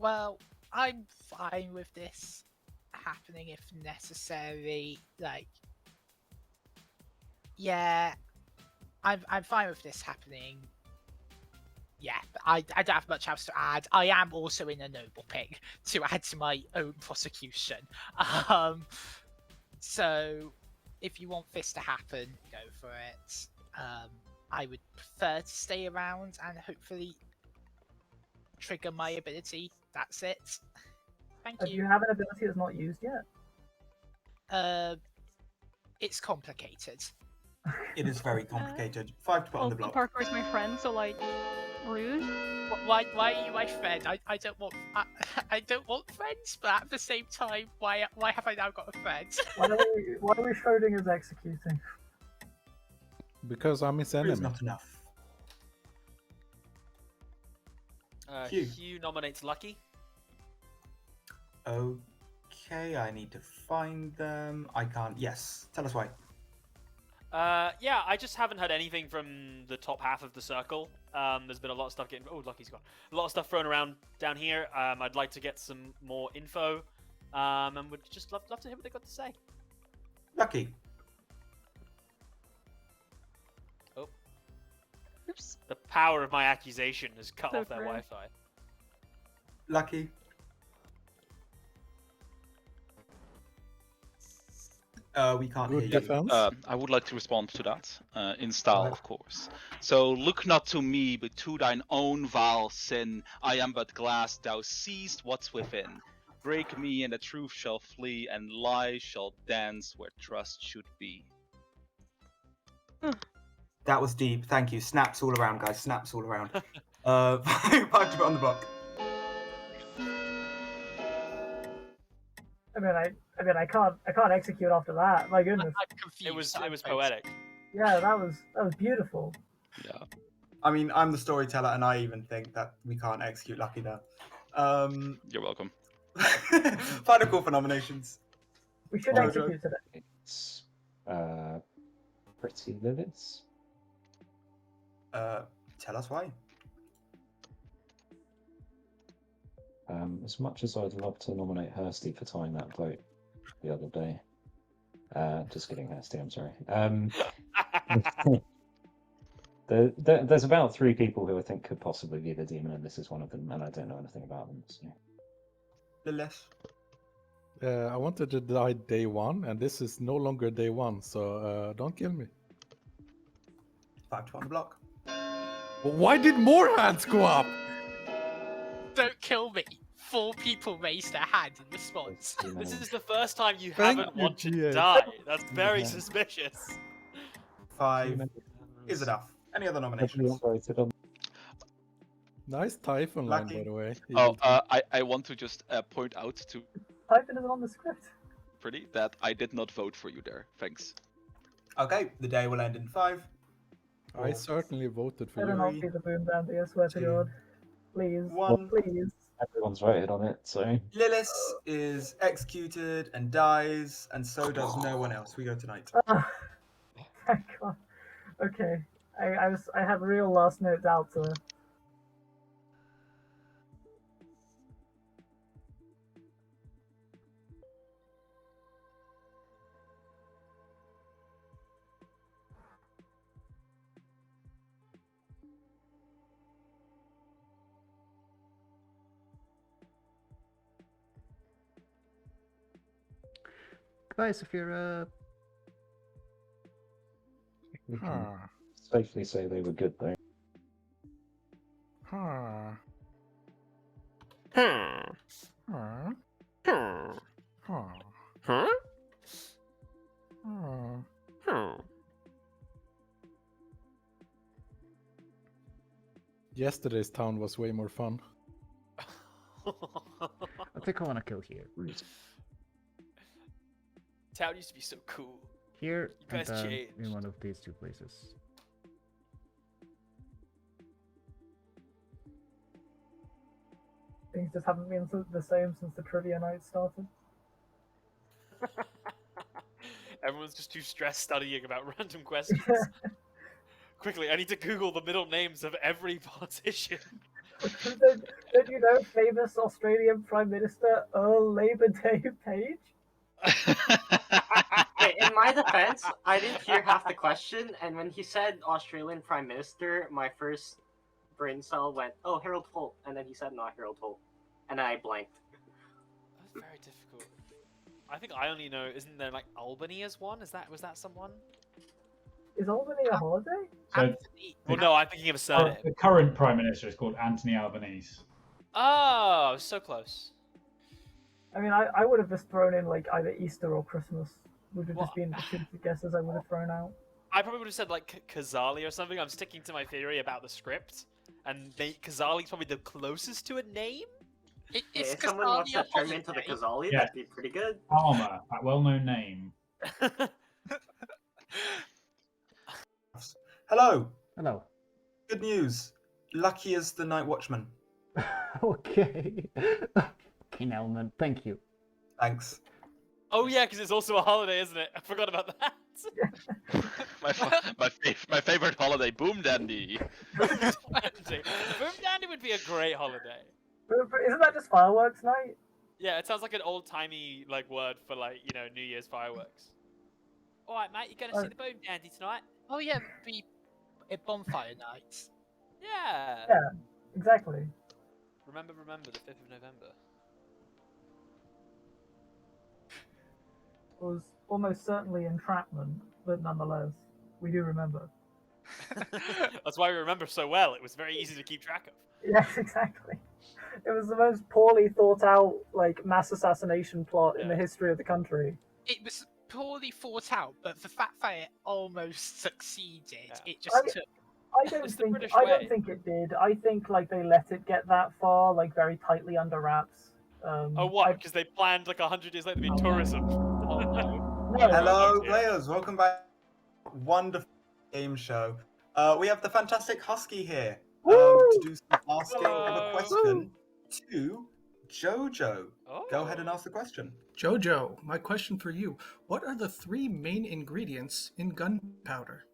Well, I'm fine with this happening if necessary. Yeah, I'm fine with this happening. Yeah, but I don't have much else to add. I am also in a noble pick to add to my own prosecution. So if you want this to happen, go for it. I would prefer to stay around and hopefully trigger my ability. That's it. Thank you. Do you have an ability that's not used yet? It's complicated. It is very complicated. 5 to put on the block. Parker is my friend, so rude. Why are you my friend? I don't want I don't want friends, but at the same time, why have I now got a friend? Why are we Schrodinger's executing? Because I'm his enemy. It's not enough. Hugh nominates Lucky. Okay, I need to find them. I can't. Yes, tell us why. Yeah, I just haven't heard anything from the top half of the circle. There's been a lot of stuff getting... Oh, Lucky's gone. A lot of stuff thrown around down here. I'd like to get some more info. And would just love to hear what they've got to say. Lucky. Oh. Oops. The power of my accusation has cut So off their rude. Wi-Fi. Lucky. We can't hear you. I would like to respond to that, in style, of course. So, look not to me, but to thine own vile sin. I am but glass, thou seest what's within. Break me and the truth shall flee, and lies shall dance where trust should be. That was deep. Thank you. Snaps all around, guys. Snaps all around. 5 to put on the block. I can't execute after that. My goodness. I'm confused. It was poetic. Yeah, that was beautiful. Yeah. I mean, I'm the storyteller, and I even think that we can't execute Lucky there. You're welcome. Final call for nominations. We should Jojo. execute today. It's Pretty Liliths. Tell us why. As much as I'd love to nominate Hursty for tying that vote the other day. Just kidding, Hursty, I'm sorry. There's about 3 people who I think could possibly be the demon, and this is one of them, and I don't know anything about them. So. Lilith. I wanted to die day 1, and this is no longer day 1, so don't kill me. 5 to on the block. Well, why did more hands go up? Don't kill me. 4 people raised their hand in response. This is the first time you Thank haven't you, watched GA. it die. That's very suspicious. 5 is enough. Any other nominations? Nice Typhon line, Lucky. by the way. Oh, I want to just point out to Typhon isn't on the script. Pretty that I did not vote for you there. Thanks. Okay, the day will end in 5. I certainly voted for Better you. not be the boom dandy, I swear to God. Please. 1. Please. Everyone's voted on it, so. Lilith is executed and dies, and so does no one else. We go tonight. Thank God. Okay. I had real last note doubts there. Guys, if you're We can safely say they were good, though. Yesterday's town was way more fun. I think I want to kill here. Town used to be so cool. Here You guys and then changed. in one of these 2 places. Things just haven't been the same since the trivia night started. Everyone's just too stressed studying about random questions. Quickly, I need to Google the middle names of every politician. Don't you know famous Australian Prime Minister Earl Labor Day Page? Wait, in my defense, I didn't hear half the question, and when he said Australian Prime Minister, my first brain cell went, "Oh, Harold Holt," and then he said not Harold Holt, and then I blanked. That's very difficult. I think I only know. Isn't there like Albany as one? Was that someone? Is Albany a holiday? So Well, no, I'm thinking of a surname. the current Prime Minister is called Anthony Albanese. Oh, so close. I mean, I would have just thrown in like either Easter or Christmas. Would have just been the 2 guesses I would have thrown out. I probably would have said like Kazali or something. I'm sticking to my theory about the script, and Kazali's probably the closest to a name. If someone wants to turn me into the Kazali, Yeah. that'd be pretty good. Palmer, that well-known name. Hello. Hello. Good news. Lucky is the Night Watchman. Okay. Okay, Nelman, thank you. Thanks. Oh yeah, because it's also a holiday, isn't it? I forgot about that. my favorite holiday, Boom Dandy. Boom Dandy would be a great holiday. But isn't that just fireworks night? Yeah, it sounds like an old-timey like word for like New Year's fireworks. All right, mate, you're gonna see the Boom Dandy tonight. Oh yeah, be a bonfire night. Yeah. Yeah, exactly. Remember the 5th of November. It was almost certainly entrapment, but nonetheless, we do remember. That's why we remember so well. It was very easy to keep track of. Yes, exactly. It was the most poorly thought out like mass assassination plot in the Yeah. history of the country. It was poorly thought out, but the fact that it almost succeeded, Yeah. it just took. I don't It's the think British I way. don't think it did. I think like they let it get that far, like very tightly under wraps. Oh, what? Because they planned like 100 years later to be tourism. Oh no. Hello, dear. players. Welcome back. Wonderful game show. We have the fantastic Husky here to do some asking of a question to Jojo. Go ahead and ask the question. Jojo, my question for you. What are the 3 main ingredients in gunpowder?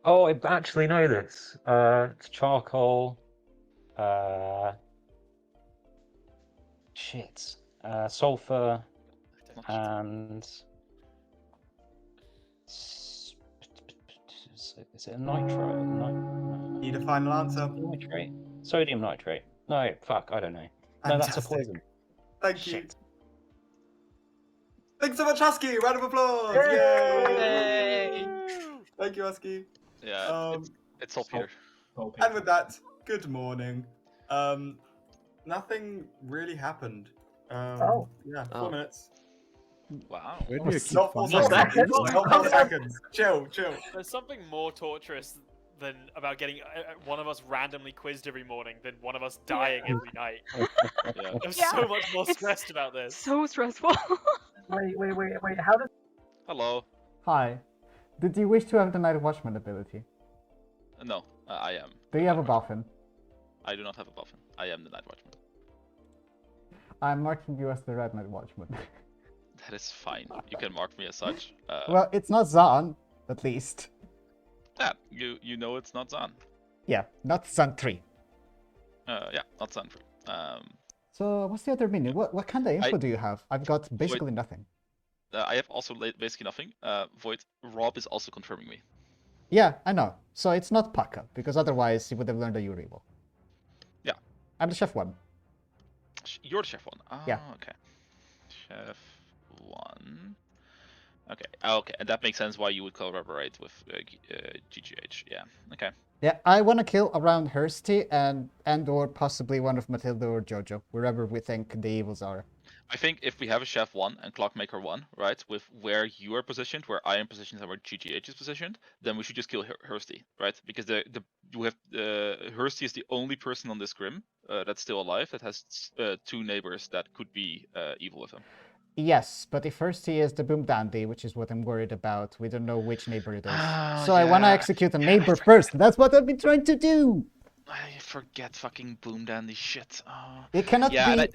Oh, I actually know this. It's charcoal. Sulfur, and is it a nitro? Need a final answer? Nitrate. Sodium nitrate. No, fuck, I don't know. No, that's a Fantastic. poison. Thank you. Shit. Thanks so much, Husky. Round of applause. Yay! Thank you, Husky. Yeah, it's saltpeter. And with that, good morning. Nothing really happened. Yeah, 4 minutes. Wow. Where do you keep Not 4 finding seconds. these? Not 4 seconds. Chill. There's something more torturous than about getting one of us randomly quizzed every morning than one of us dying every night. I'm so much more stressed about this. So stressful. Wait. How does? Hello. Hi. Did you wish to have the Night Watchman ability? No, I am. Do you have a buffin? I do not have a buffin. I am the Night Watchman. I'm marking you as the Red Night Watchman. That is fine. You can mark me as such. Well, it's not Zahn, at least. Yeah, you know it's not Zan. Yeah, not Zahn 3. Yeah, not Zan 3. So, what's the other meaning? What kind of info do you have? I've got basically nothing. I have also basically nothing. Void, Rob is also confirming me. Yeah, I know. So it's not Paka, because otherwise he would have learned a Yuribo. Yeah. I'm the Chef 1. You're the Chef 1. Oh, Yeah. okay. Chef 1. Okay, and that makes sense why you would collaborate with GGH. Yeah, okay. Yeah, I want to kill around Hursty and or possibly one of Matilda or Jojo, wherever we think the evils are. I think if we have a Chef 1 and Clockmaker 1, right, with where you are positioned, where I am positioned, and where GGH is positioned, then we should just kill Hursty, right? Because Hursty is the only person on this Grim that's still alive that has 2 neighbors that could be evil with him. Yes, but if Hursty is the Boom Dandy, which is what I'm worried about, we don't know which neighbor it is. So I want to execute a neighbor first. That's what I've been trying to do. I forget fucking Boom Dandy shit. Oh. It cannot be. And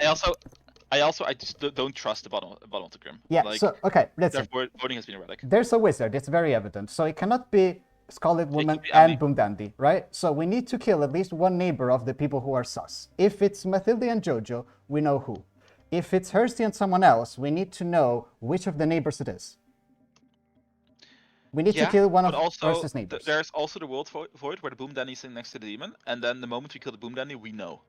I just don't trust the bottom of the Grim. Yeah. Like, So okay, listen. their voting has been erratic. There's a wizard. It's very evident. So it cannot be Scarlet Woman and Boom Dandy, right? So we need to kill at least one neighbor of the people who are sus. If it's Mathilde and Jojo, we know who. If it's Hursty and someone else, we need to know which of the neighbors it is. We need to kill one of Hursty's neighbors. There's also the World Void where the Boom Dandy is sitting next to the demon, and then the moment we kill the Boom Dandy, we know.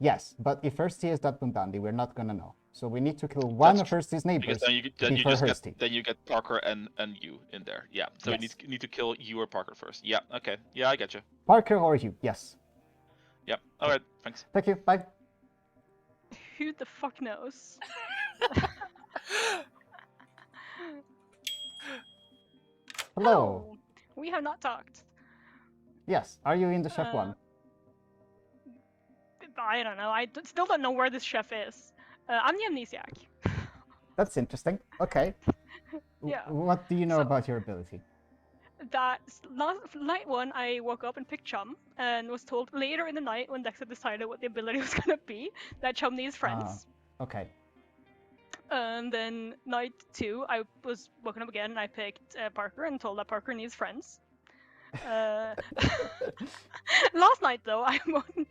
Yes, but if Hursty is that Boom Dandy, we're not gonna know. So we need to kill one of Hursty's neighbors before Hursty. Then you get Parker and you in there. Yeah. So Yes. we need to kill you or Parker first. Yeah. Okay. Yeah, I get you. Parker or you, yes. Yep. All right. Thanks. Thank you. Bye. Who the fuck knows? Hello. We have not talked. Yes. Are you in the Chef 1? I don't know. Still don't know where this chef is. I'm the amnesiac. That's interesting. Okay. Yeah. What do you know about your ability? That night one, I woke up and picked Chum, and was told later in the night when Dexa decided what the ability was gonna be that Chum needs friends. Okay. And then night 2, I was woken up again and I picked Parker and told that Parker needs friends. Last night though, I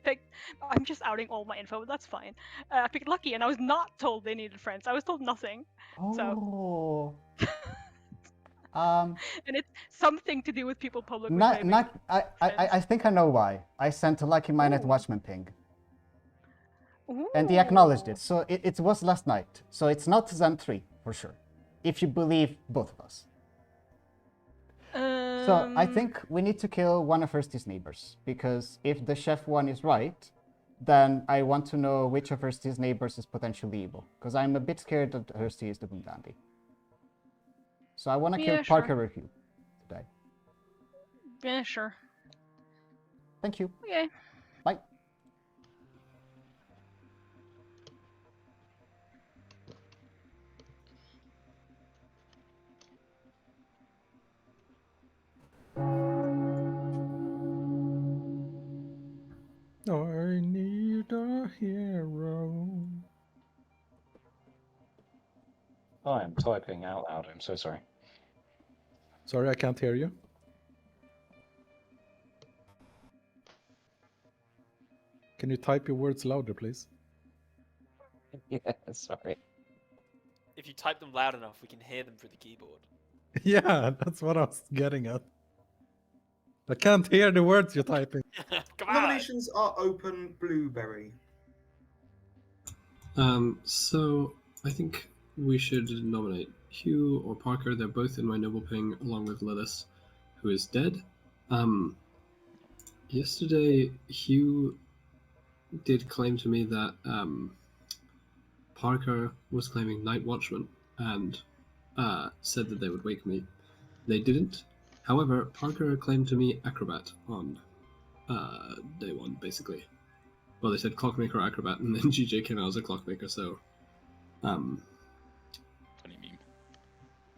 picked. I'm just outing all my info, but that's fine. I picked Lucky, and I was not told they needed friends. I was told nothing. Oh. And it's something to do with people publicly claiming I think I know why. I sent a Lucky Minute Watchman ping. Ooh. And he acknowledged it. So it was last night. So it's not Zan 3, for sure. If you believe both of us. So I think we need to kill one of Hursty's neighbors. Because if the Chef 1 is right, then I want to know which of Hersty's neighbors is potentially evil, because I'm a bit scared that Hersty is the Boom Dandy. So I want to kill sure. Parker or Hugh today. Yeah, sure. Thank you. Okay. Bye. I need a hero. I am typing out loud. I'm so sorry. Sorry, I can't hear you. Can you type your words louder, please? Yeah, sorry. If you type them loud enough, we can hear them through the keyboard. Yeah, that's what I was getting at. I can't hear the words you're typing. Come on. Nominations are open, Blueberry. So I think we should nominate Hugh or Parker. They're both in my noble ping, along with Lilith, who is dead. Yesterday, Hugh did claim to me that Parker was claiming Night Watchman and said that they would wake me. They didn't. However, Parker claimed to me Acrobat on day one, basically. Well, they said Clockmaker Acrobat, and then GJ came out as a Clockmaker, so... Funny meme.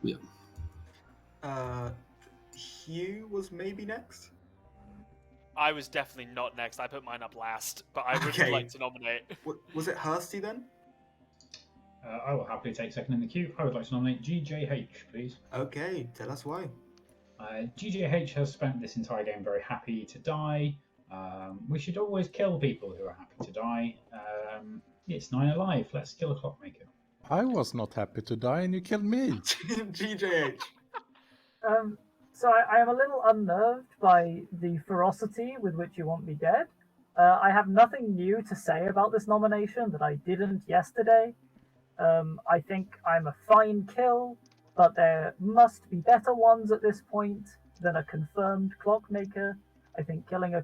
Yeah. Hugh was maybe next? I was definitely not next. I put mine up last, but I would Okay. like to nominate. Was it Hursty then? I will happily take second in the queue. I would like to nominate GJH, please. Okay, tell us why. GJH has spent this entire game very happy to die. We should always kill people who are happy to die. It's 9 alive. Let's kill a Clockmaker. I was not happy to die, and you killed me. GJH. So I am a little unnerved by the ferocity with which you want me dead. I have nothing new to say about this nomination that I didn't yesterday. I think I'm a fine kill, but there must be better ones at this point than a confirmed Clockmaker. I think killing a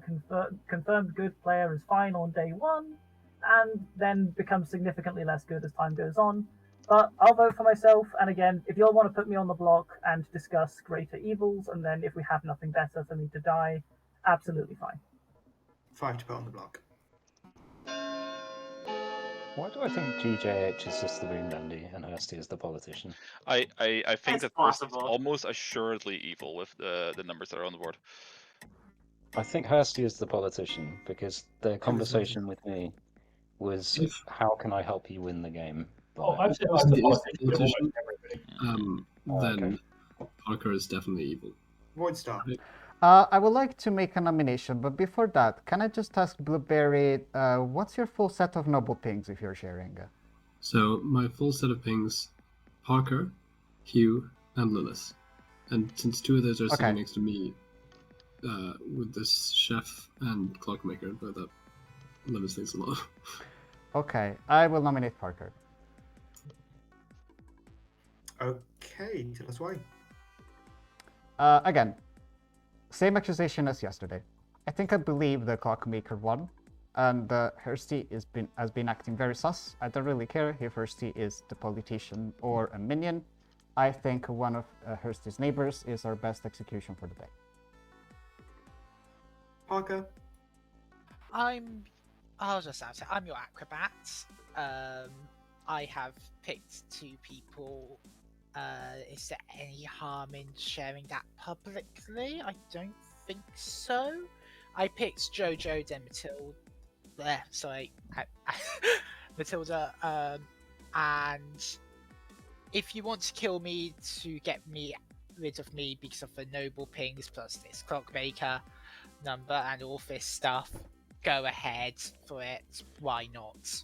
confirmed good player is fine on day one, and then becomes significantly less good as time goes on. But I'll vote for myself, and again, if you all want to put me on the block and discuss greater evils, and then if we have nothing better for me to die, absolutely fine. 5 to put on the block. Why do I think GJH is just the Boom Dandy and Hursty is the politician? I think It's that Hurst is possible. almost assuredly evil with the numbers that are on the board. I think Hursty is the politician because the conversation with me was, how can I help you win the game? I've said If I'm the Hursty is politician the to almost politician, everybody. then Parker is definitely evil. Voidstar. I would like to make a nomination, but before that, can I just ask Blueberry, what's your full set of noble pings if you're sharing? So my full set of pings: Parker, Hugh, and Lilith. And since two of those are sitting next to me, with this chef and Clockmaker, but that limits things a lot. Okay, I will nominate Parker. Okay, tell us why. Again, same accusation as yesterday. I believe the Clockmaker won, and Hursty has been acting very sus. I don't really care if Hursty is the politician or a minion. I think one of Hursty's neighbors is our best execution for the day. Parker? I'll just answer. I'm your acrobat. I have picked 2 people. Is there any harm in sharing that publicly? I don't think so. I picked Jojo, then Matilda. Matilda. And if you want to kill me to get rid of me because of the noble pings plus this Clockmaker number and all this stuff, go ahead for it. Why not?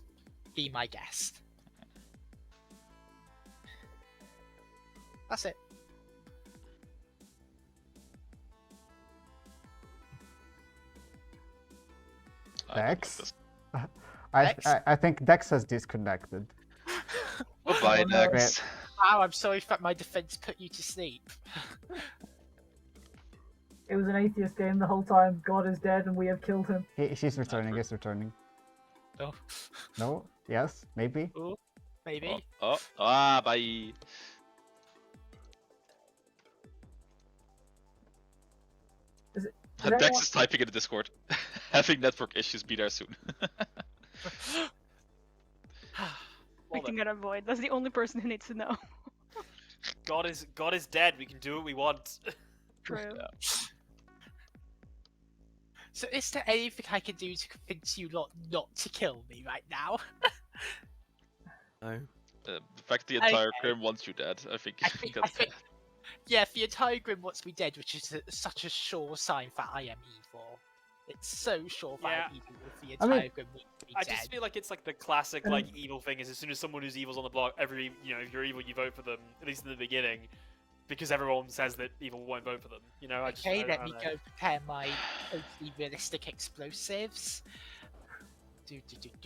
Be my guest. That's it. Dex? I think Dex has disconnected. Bye, Dex. Wow, I'm sorry that my defense put you to sleep. It was an atheist game the whole time. God is dead and we have killed him. He's returning, he's returning. Oh. No? Yes? Maybe? Ooh, maybe. Bye. Dex is typing in the Discord. Having network issues, be there soon. We can get a void. That's the only person who needs to know. God is dead. We can do what we want. True. Yeah. So is there anything I can do to convince you not to kill me right now? No. The fact the entire Grim wants you dead, I think that's bad. Yeah, the entire Grim wants me dead, which is such a sure sign that I am evil. It's so sure that I'm evil if the entire Grim wants me I dead. just feel like it's like the classic like evil thing is as soon as someone who's evil's on the block, if you're evil, you vote for them, at least in the beginning, because everyone says that evil won't vote for them. You know, Let me go prepare my totally realistic explosives.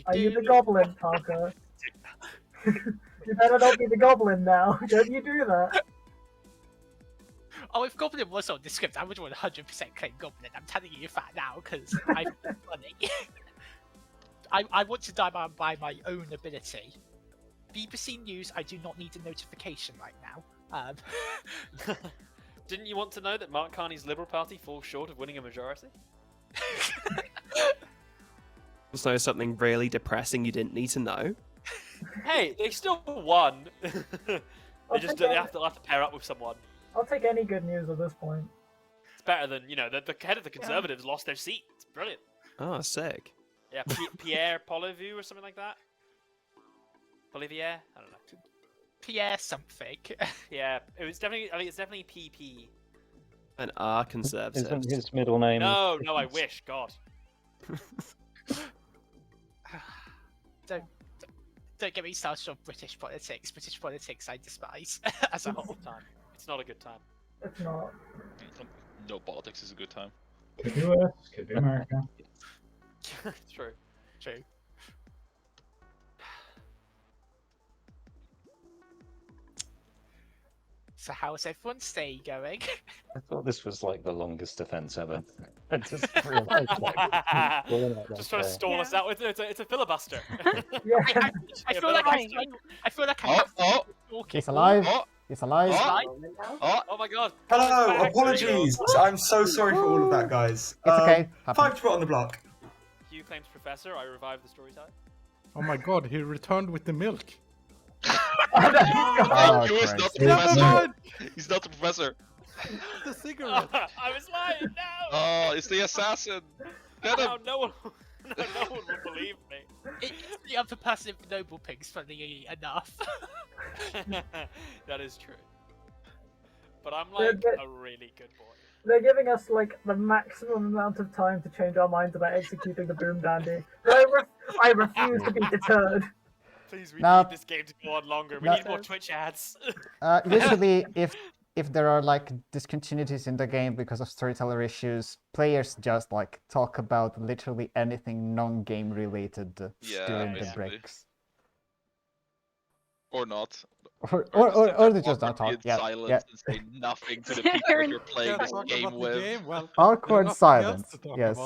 Are you the goblin, Parker? You better not be the goblin now. Don't you do that? Oh, if Goblin was on the script, I would 100% claim Goblin. I'm telling you that now, because I'm funny. I want to die by my own ability. BBC News, I do not need a notification right now. Didn't you want to know that Mark Carney's Liberal Party falls short of winning a majority? Also, something really depressing you didn't need to know. Hey, they still won. they have to pair up with someone. I'll take any good news at this point. It's better than the head of the Conservatives lost their seat. It's brilliant. Oh, sick. Yeah, Pierre Polivier or something like that. Polivier? I don't know. Pierre something. Yeah, it was definitely. I think it's definitely PP. And R Conservatives. Isn't his middle name? No, I wish. God. Don't get me started on British politics. British politics I despise as a whole. It's not a good time. It's not. No politics is a good time. Could be US, could be America. True. So how's everyone's day going? I thought this was like the longest defense ever. I just realized that. Just trying to stall us out. It's a filibuster. I feel like I have to talk. He's alive. He's alive. Oh my god. Hello, apologies. I'm so sorry for all of that, guys. It's okay. 5 to put on the block. Hugh claims professor. I revived the story time. Oh my god, he returned with the milk. Hugh is not the professor. He's not the professor. The cigarette. I was lying. No. Oh, it's the assassin. Get him. No one will believe me. It's the other person of the Noble Pigs, funnily enough. That is true. But I'm like a really good boy. They're giving us like the maximum amount of time to change our minds about executing the Boom Dandy. I refuse to be deterred. Please, we Now- need this game to go on longer. We now- need more Twitch ads. Usually, if there are like discontinuities in the game because of storyteller issues, players just like talk about literally anything non-game related during the basically. breaks. Or not. Or they just don't awkwardly talk. in Yeah, silence yeah. and say nothing to the people you're playing this game with. Awkward silence. Yes.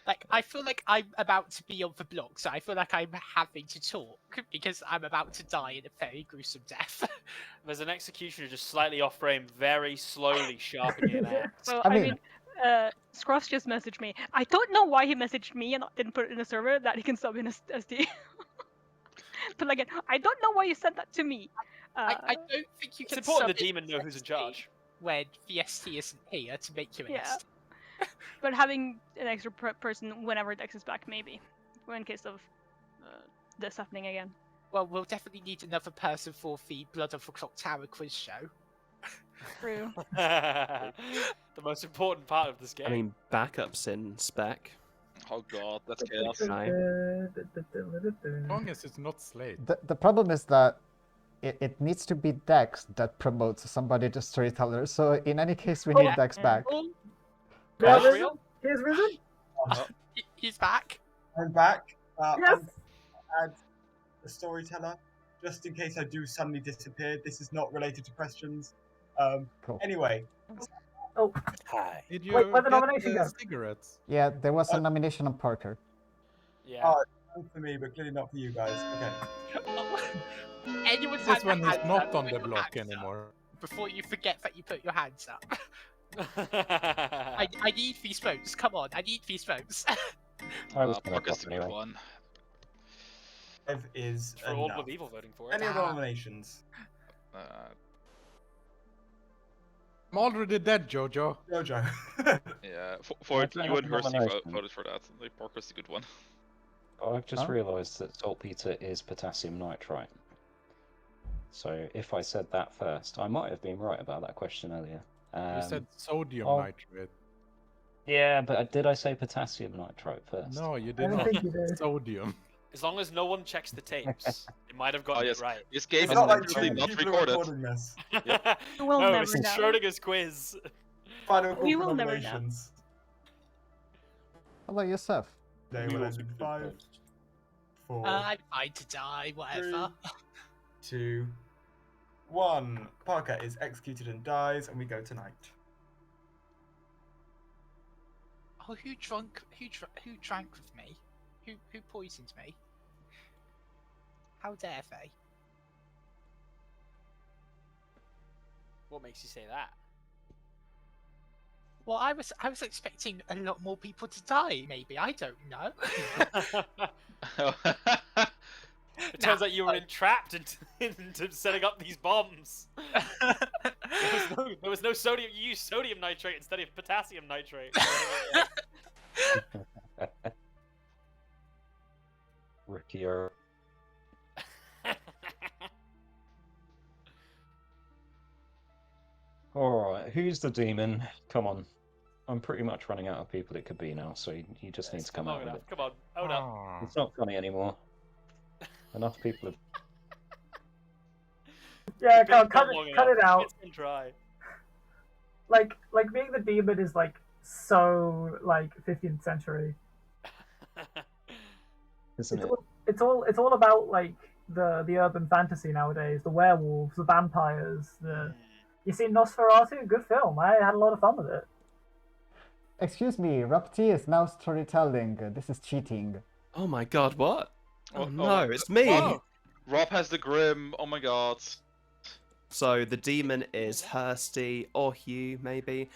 Like, I feel like I'm about to be on the block, so I feel like I'm having to talk because I'm about to die in a very gruesome death. There's an executioner just slightly off frame, very slowly sharpening an axe. Well, I I mean- mean, Scross just messaged me. I don't know why he messaged me and didn't put it in the server that he can sub in as SD. But like, I don't know why you sent that to me. I don't think you It's can important sub the in demon know who's in charge. when VST isn't here to make you an Yeah. ST. But having an extra person whenever Dex is back, maybe, in case of this happening again. Well, we'll definitely need another person for the Blood of the Clocktower quiz show. True. The most important part of this game. I mean, backups in spec. Oh god, that's chaos. Uh, As long as it's not Slade. The problem is that it needs to be Dex that promotes somebody to storyteller. So in any case, we need Dex back. Here's Risen. He's back. I'm back. Yes. Add a storyteller, just in case I do suddenly disappear. This is not related to questions. Cool. Anyway. Oh. Hi. Did you Wait, where the get nomination the go? cigarettes? Yeah, there was a nomination on Parker. Yeah. for me, but clearly not for you guys. Okay. Anyone's This had their one is hands not up, on put the your block hands up anymore. before you forget that you put your hands up. I need these votes. Come on, I need these votes. I was gonna Parker's drop the good anyway. one. 5 is For all enough. of evil voting for it. Any other nominations? I'm already dead, Jojo. Jojo. Yeah, I for don't you have and a Hersey nomination. voted for that. Like, Parker's the good one. Oh, I've just Huh? realised that saltpeter is potassium nitrite. So if I said that first, I might have been right about that question earlier. You said sodium oh, nitrate. Yeah, but did I say potassium nitrite first? No, you I did don't not. think you did. Sodium. As long as no one checks the tapes, it might have gotten Oh, yes. it right. This game It's is not like actually two not people are recorded. recording this. We'll no, never it's know. Schrodinger's quiz. Final call We for will never know. nominations. How about yourself? They will end in 5, 4, I'm fine to die, whatever. 2, 1. Parker is executed and dies, and we go tonight. Oh, who drank with me? Who poisoned me? How dare they? What makes you say that? Well, I was expecting a lot more people to die. Maybe I don't know. It turns out you were entrapped into setting up these bombs. There was no sodium. You used sodium nitrate instead of potassium nitrate. Ricky or Alright, who's the demon? Come on. I'm pretty much running out of people it could be now, so you just need to come out with it. Come on, own up. It's not funny anymore. Enough people have... Yeah, It's been cut long it enough. out. It's been dry. Like being the demon is like so like 15th century. Isn't it? It's all about like the urban fantasy nowadays. The werewolves, the vampires. You see Nosferatu? Good film. I had a lot of fun with it. Excuse me, Rapti is now storytelling. This is cheating. Oh my god, what? Oh, Oh, no, oh, it's me! oh. Rob has the Grim. Oh my god. So the demon is Hursty or Hugh, maybe.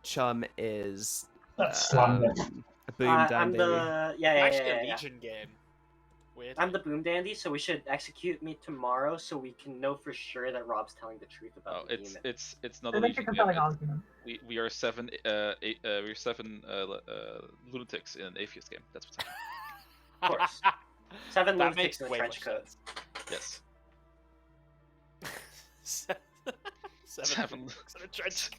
Chum is That's slander. Boom I'm Dandy. the Actually, yeah. a Legion game. Weird. I'm the Boom Dandy, so we should execute me tomorrow, so we can know for sure that Rob's telling the truth about the demon. It's not It a makes a Legion compelling game. argument. We are seven lunatics in an atheist game. That's what's happening. Of course. 7 That lunatics makes in the way trench more coat. Yes. Seven. Sort of trench.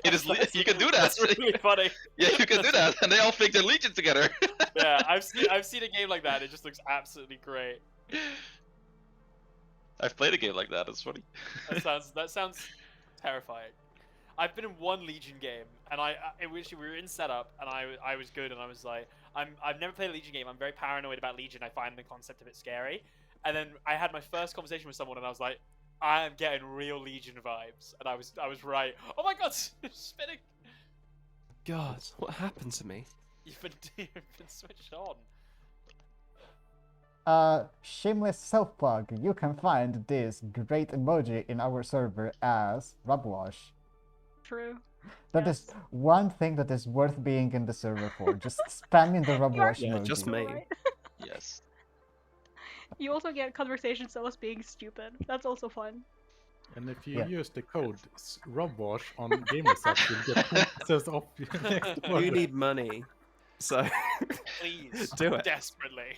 It is. You can do that. That's really funny. Yeah, you can do that, and they all think they're Legion together. Yeah, I've seen a game like that. It just looks absolutely great. I've played a game like that. It's funny. That sounds terrifying. I've been in one Legion game, and in which we were in setup, and I was good, and I was like, I've never played a Legion game. I'm very paranoid about Legion. I find the concept of it scary. And then I had my first conversation with someone, and I was like, I am getting real Legion vibes, and I was right. Oh my god, it's spinning. God, what happened to me? You've been switched on. Shameless self-plug. You can find this great emoji in our server as Rubwash. True. That is one thing that is worth being in the server for. Just spamming the Rubwash emoji. Just me. Yes. You also get conversations of us being stupid. That's also fun. And if you use the code RobWash on gameception, you get 10% off your next order. You need money, so Please, do it. Desperately.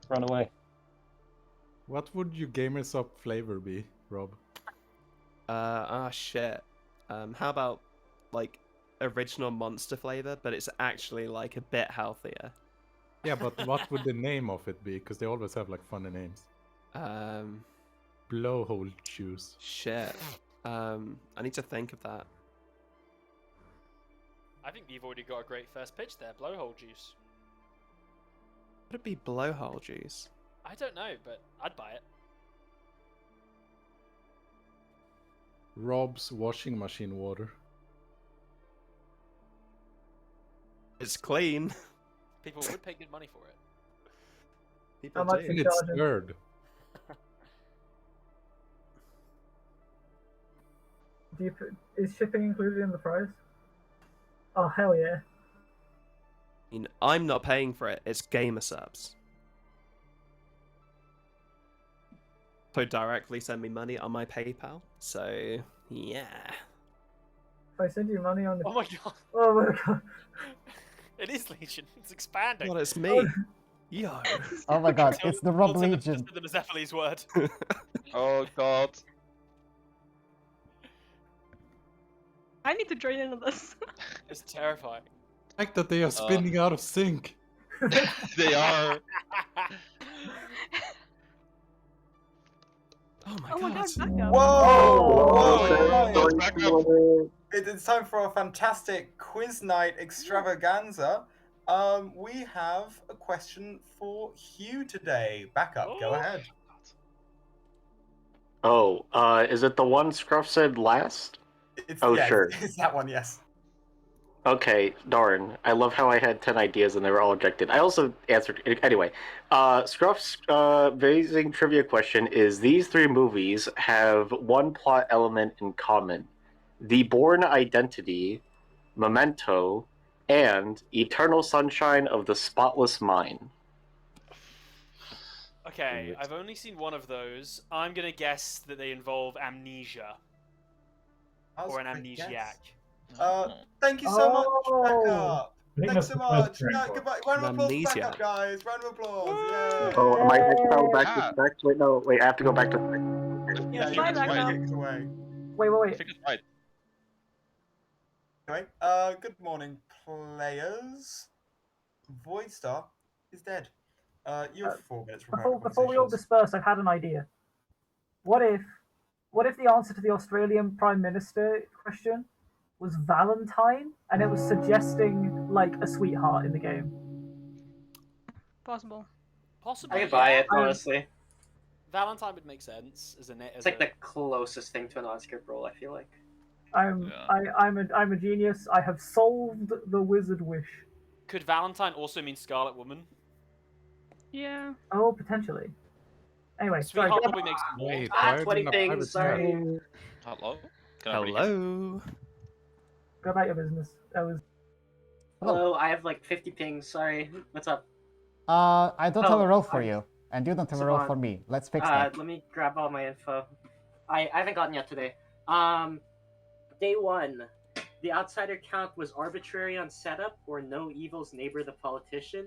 Run away. What would your GamersUp flavor be, Rob? Shit. How about like original monster flavor, but it's actually like a bit healthier. Yeah, but what would the name of it be? Because they always have like funny names. Blowhole juice. Shit. I need to think of that. I think you've already got a great first pitch there. Blowhole juice. Would it be blowhole juice? I don't know, but I'd buy it. Rob's washing machine water. It's clean. People would pay good money for it. How much And you it's charging? third. Is shipping included in the price? Oh hell yeah! I mean, I'm not paying for it. It's gamer subs. So directly send me money on my PayPal. So yeah. If I send you money on the. Oh my god! Oh my god! It is Legion. It's expanding. Well, it's me. Yo. Oh my god, Don't- it's the Rob don't send them- Legion. Just send them a Zeppeli's word. Oh god. I need to join in on this. It's terrifying. The fact that they are spinning out of sync. They are. Oh my Oh my god, back up. Whoa! It's time for a fantastic quiz night extravaganza. We have a question for Hugh today. Back up, go ahead. Oh, is it the one Scruff said last? Sure. It's that one, yes. Okay, darn. I love how I had 10 ideas and they were all rejected. I also answered... Anyway, Scruff's amazing trivia question is, these three movies have one plot element in common. The Bourne Identity, Memento, and Eternal Sunshine of the Spotless Mind. Okay, I've only seen one of those. I'm gonna guess that they involve amnesia. Or an amnesiac. Thank you so much, Back Up. think Thanks that's so the much. first drink No, one. goodbye. Round of applause for Back Amnesia. Up, guys. Round of applause. Yay. Oh, am I going to go back to back? Wait, no, wait, I have to go back to... Yeah, Bye, you can Back take Up. it away. Wait. I think it's right. Anyway, good morning, players. Voidstar is dead. You have 4 minutes. Before we all disperse, I've had an idea. What if the answer to the Australian Prime Minister question was Valentine, and it was suggesting like a sweetheart in the game? Possible. Possibly. I could buy it, Um, honestly. Valentine would make sense as a net. It's like the closest thing to an on-script role, I feel like. I'm a genius. I have solved the wizard wish. Could Valentine also mean Scarlet Woman? Yeah. Oh, potentially. Anyway, sorry. Sweetheart probably makes more. Wait, why are 20 they not things, private sorry. chat? Hello? Can I read it? Hello. Go about your business. That was. Hello, I have like 50 pings, sorry. What's up? I don't have a role for I'm- you, and you don't have a role Savant. for me. Let's fix that. Let me grab all my info. I haven't gotten yet today. Day 1. The outsider count was arbitrary on setup, or no evil's neighbor the politician.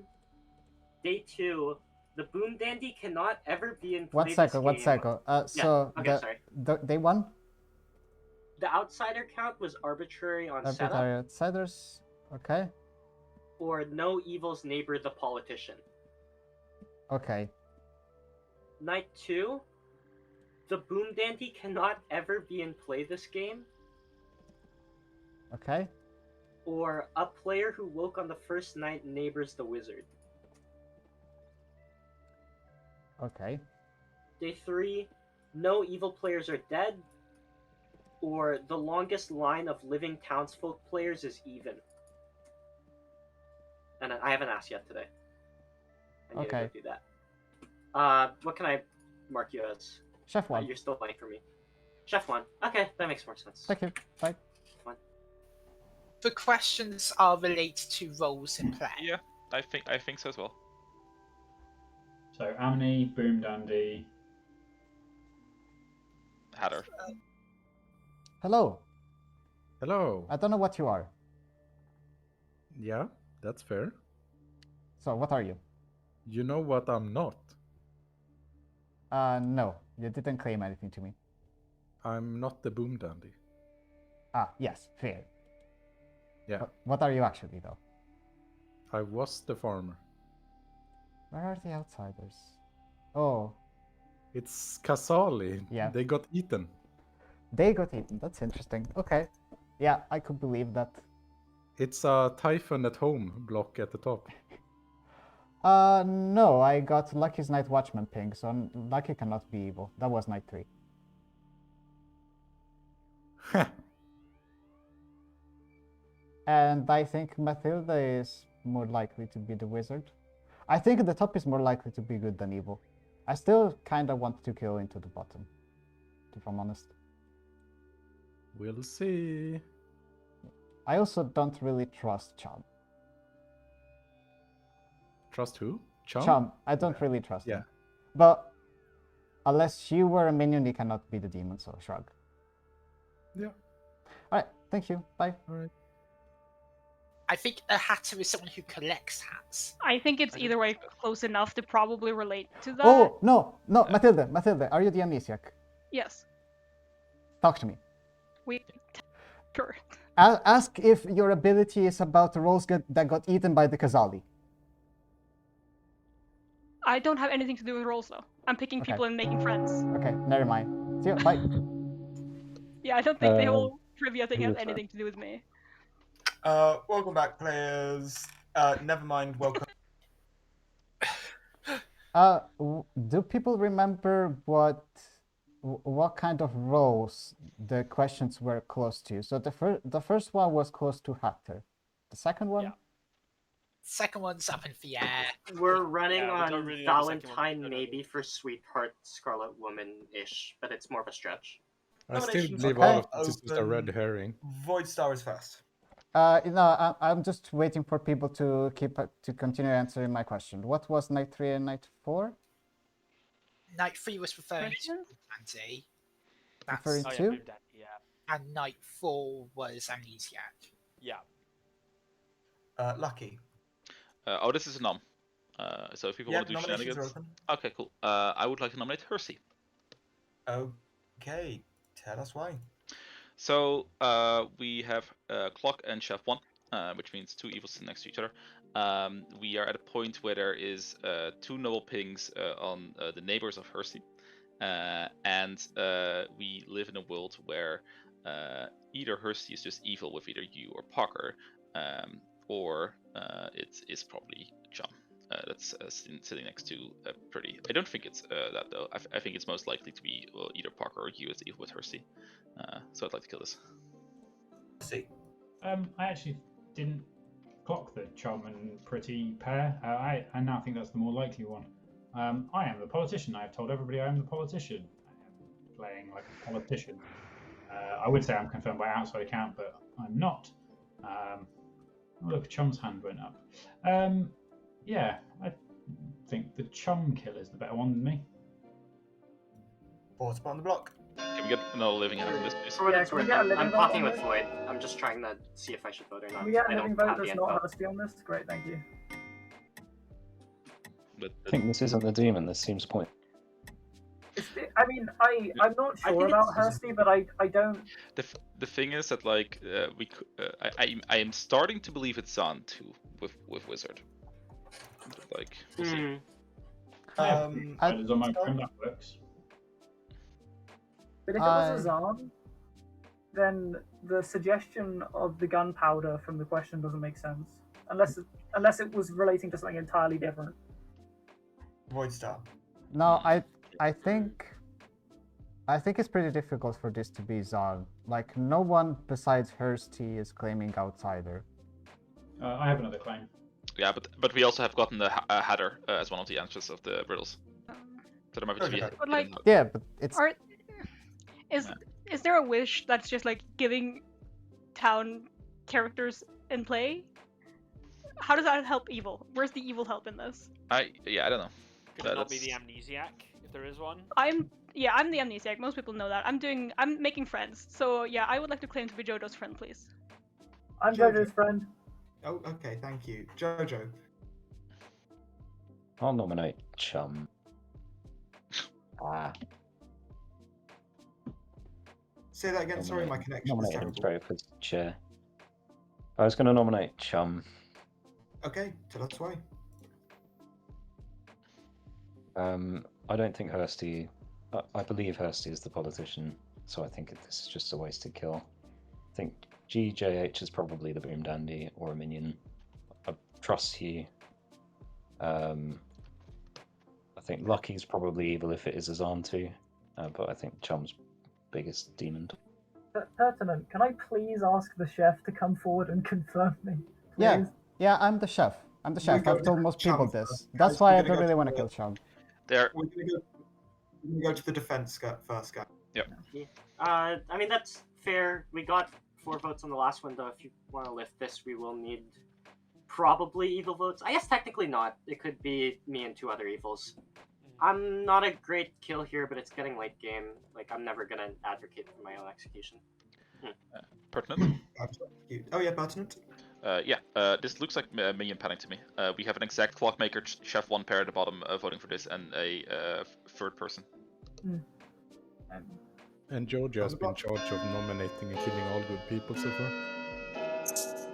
Day 2. The boom dandy cannot ever be in play One second. So okay, sorry. Day 1? The outsider count was arbitrary on setup, Arbitrary outsiders. Okay. or no evil's neighbor the politician. Okay. Night 2. The boom dandy cannot ever be in play this game, Okay. or a player who woke on the first night neighbors the wizard. Okay. Day 3, no evil players are dead, or the longest line of living townsfolk players is even. And I haven't asked yet today. I need Okay. to go do that. What can I mark you as? Chef 1. You're still blank for me. Chef 1. Okay, that makes more sense. Thank you. Bye. The questions are related to roles in play. Yeah, I think so as well. So Amni, Boom Dandy. Hatter. Hello. Hello. I don't know what you are. Yeah, that's fair. So what are you? You know what I'm not? No. You didn't claim anything to me. I'm not the boom dandy. Ah, yes. Fair. Yeah, What are you actually, though? I was the farmer. Where are the outsiders? Oh, It's Casali. Yeah. They got eaten. they got eaten. That's interesting. Okay. Yeah, I could believe that. It's a Typhon at home block at the top. No, I got Lucky's Night Watchman ping, so Lucky cannot be evil. That was night 3. And I think Matilda is more likely to be the wizard. I think the top is more likely to be good than evil. I still kind of want to kill into the bottom, if I'm honest. We'll see. I also don't really trust Chum. Trust who? Chum? Chum. I don't really trust Yeah. him. But unless she were a minion, he cannot be the demon, so shrug. Yeah. Alright, thank you. Bye. Alright. I think a hatter is someone who collects hats. I think it's either way close enough to probably relate to that. Oh, no, Matilda, are you the amnesiac? Yes. Talk to me. Sure. Ask if your ability is about the rolls that got eaten by the Kazali. I don't have anything to do with roles though. I'm picking Okay. people and making friends. Okay, never mind. See you, bye. Yeah, I don't think the whole trivia thing has who's that? anything to do with me. Welcome back, players. Never mind. Welcome. Do people remember what kind of roles the questions were close to? So the first one was close to Hatter. The second one? Yeah. Second one's up in the air. We're running Yeah, we on don't really know the second one. Valentine, maybe for Sweetheart Scarlet Woman-ish, but it's more of a stretch. I still Nominations believe are all of this is just a open. red herring. Void Star is first. I'm just waiting for people to continue answering my question. What was night 3 and night 4? Night 3 was referring to Andy. Referring Oh, to? yeah. And night 4 was Amnesiac. Yeah. Lucky. This is a nom. So if people Yeah, want to do nominations are shenanigans, open. okay, cool. I would like to nominate Hersey. Okay, tell us why. So we have Clock and Chef 1, which means two evils next to each other. We are at a point where there is 2 noble pings on the neighbors of Hersey, and we live in a world where either Hersey is just evil with either you or Parker, or it is probably Chum. That's sitting next to Pretty. I don't think it's that though. I think it's most likely to be either Parker or you as evil with Hersey. So I'd like to kill this. See. I actually didn't clock the Chum and Pretty pair. I now think that's the more likely one. I am the politician. I've told everybody I am the politician. I am playing like a politician. I would say I'm confirmed by outside account, but I'm not. Oh, look, Chum's hand went up. Yeah, I think the Chum kill is the better one than me. Fourth spot on the block. Can we get another living hand in this, please? For what it's can we worth, get a I'm living vote talking on with this? Floyd. I'm just trying to see if I should vote or not. Can we get I a don't living vote have the that's not info. Husky on this? Great, thank you. I think this isn't the demon. This seems point. I mean, I'm not sure about Hursty, but I don't. The thing is that like I am starting to believe it's Zahn too with Wizard. But, like we'll see. It's on my phone, that works. But if it was a Zahn, then the suggestion of the gunpowder from the question doesn't make sense, unless it was relating to something entirely different. Void Star. No, I think it's pretty difficult for this to be Zahn. Like, no one besides Hursty is claiming outsider. I have another claim. Yeah, but we also have gotten the Hatter as one of the answers of the riddles. So there might be But like, yeah, but it's is there a wish that's just like giving town characters in play? How does that help evil? Where's the evil help in this? I don't know. Could it not be the Amnesiac, if there is one? I'm the amnesiac. Most people know that. I'm making friends. So yeah, I would like to claim to be Jojo's friend, please. I'm Jojo's friend. Oh, okay, thank you. Jojo. I'll nominate Chum. Say that again. Sorry, my connection was Nominate him terrible. straight for chair. I was going to nominate Chum. Okay, tell us why. I don't think Hursty. I believe Hursty is the politician, so I think this is just a wasted kill. I think GJH is probably the Boom Dandy or a minion. I trust you. I think Lucky's probably evil if it is a Zahn too, but I think Chum's biggest demon. Pertinent, can I please ask the chef to come forward and confirm me? Please? Yeah, Yeah, I'm the chef. I'm the chef. I've told most people Chum this. first. That's Guys, why we're I gonna don't go really to want to the- kill Chum. There. We're gonna go to the defense first, guy. Yep. Yeah. I mean, that's fair. We got 4 votes on the last one, though. If you want to lift this, we will need probably evil votes. I guess technically not. It could be me and 2 other evils. I'm not a great kill here, but it's getting late game. Like, I'm never gonna advocate for my own execution. Pertinent? Oh yeah, pertinent. This looks like minion panic to me. We have an exact clockmaker, chef 1 pair at the bottom voting for this, and a third person. And Georgia has been charged of nominating and killing all good people so far.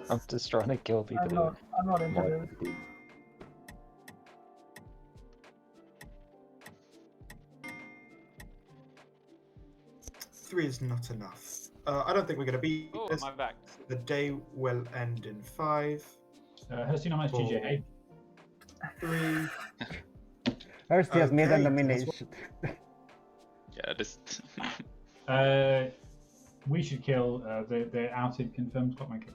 I'm just trying to kill people. I'm not into this. Three is not enough. I don't think we're gonna beat Oh, this. my back. The day will end in 5. Hursty nominates GJ. 3. Hursty has made a Okay, nomination. Yeah, this. We should kill the outed confirmed clockmaker.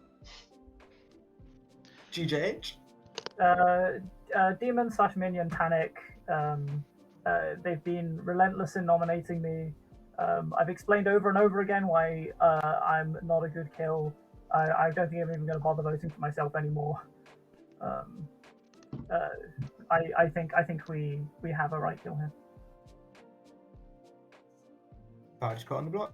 GJH. Demon / Minion Panic. They've been relentless in nominating me. I've explained over and over again why I'm not a good kill. I don't think I'm even going to bother voting for myself anymore. I think we have a right kill here. Badge caught on the block.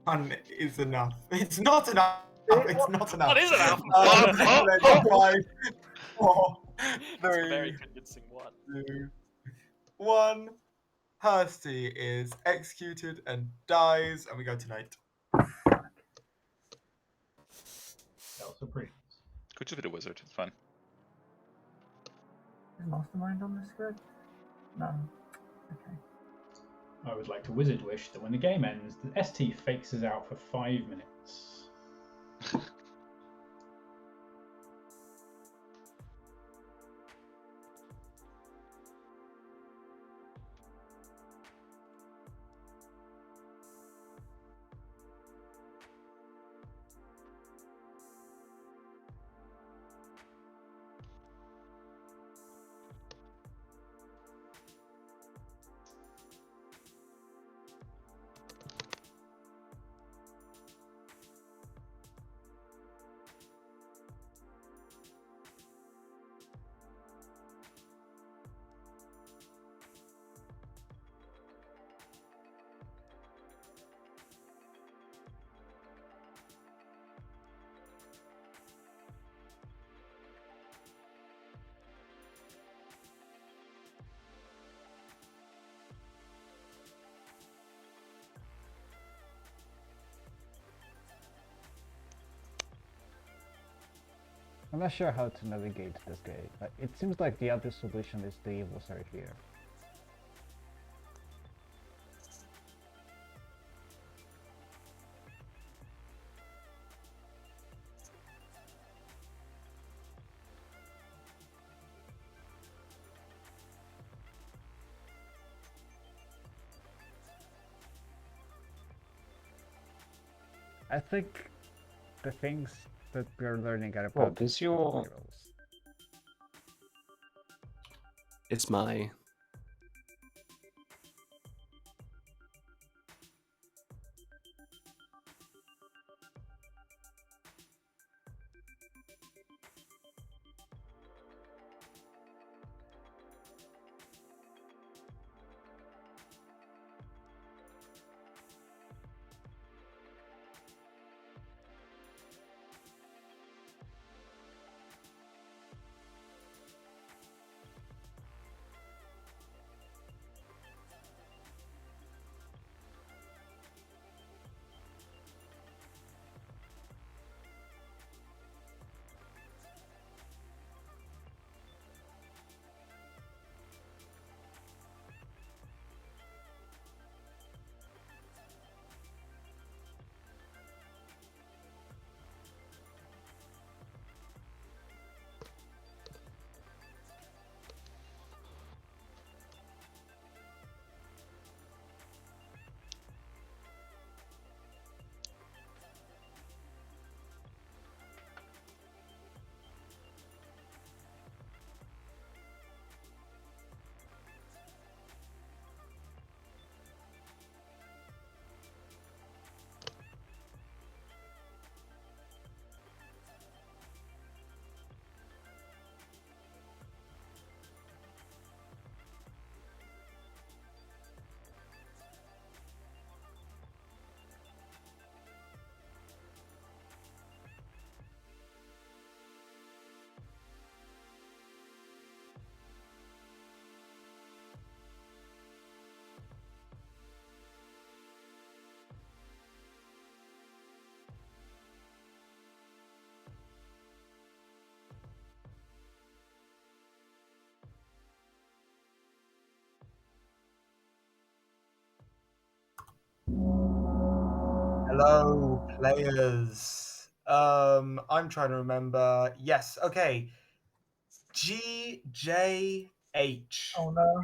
One is enough. It's not enough. It's not enough. What is enough? 5, 4, That's a 3, very convincing one. 2, 1. Hursty is executed and dies, and we go tonight. That was a pretty. Could just be the wizard. It's fine. Is Mastermind on this script? No. Okay. I would like to wizard wish that when the game ends, the ST fakes us out for 5 minutes. I'm not sure how to navigate this game, but it seems like the other solution is the evils are here. I think the things that we're learning are about. What is your... It's my... Hello, players. I'm trying to remember. Yes, okay. GJH. Oh no.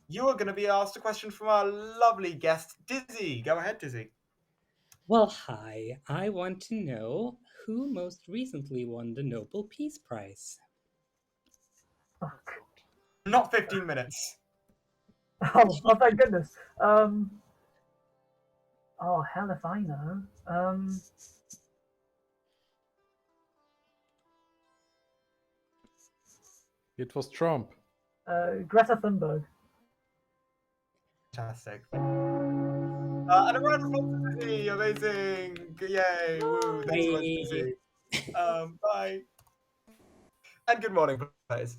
You are going to be asked a question from our lovely guest, Dizzy. Go ahead, Dizzy. Well, hi. I want to know who most recently won the Nobel Peace Prize. Not 15 minutes. Oh, thank goodness. Oh, hell if I know. It was Trump. Greta Thunberg. Fantastic. And a round of applause for Dizzy. Amazing. Yay. Woo. Thanks so much, Dizzy. Bye. And good morning, players.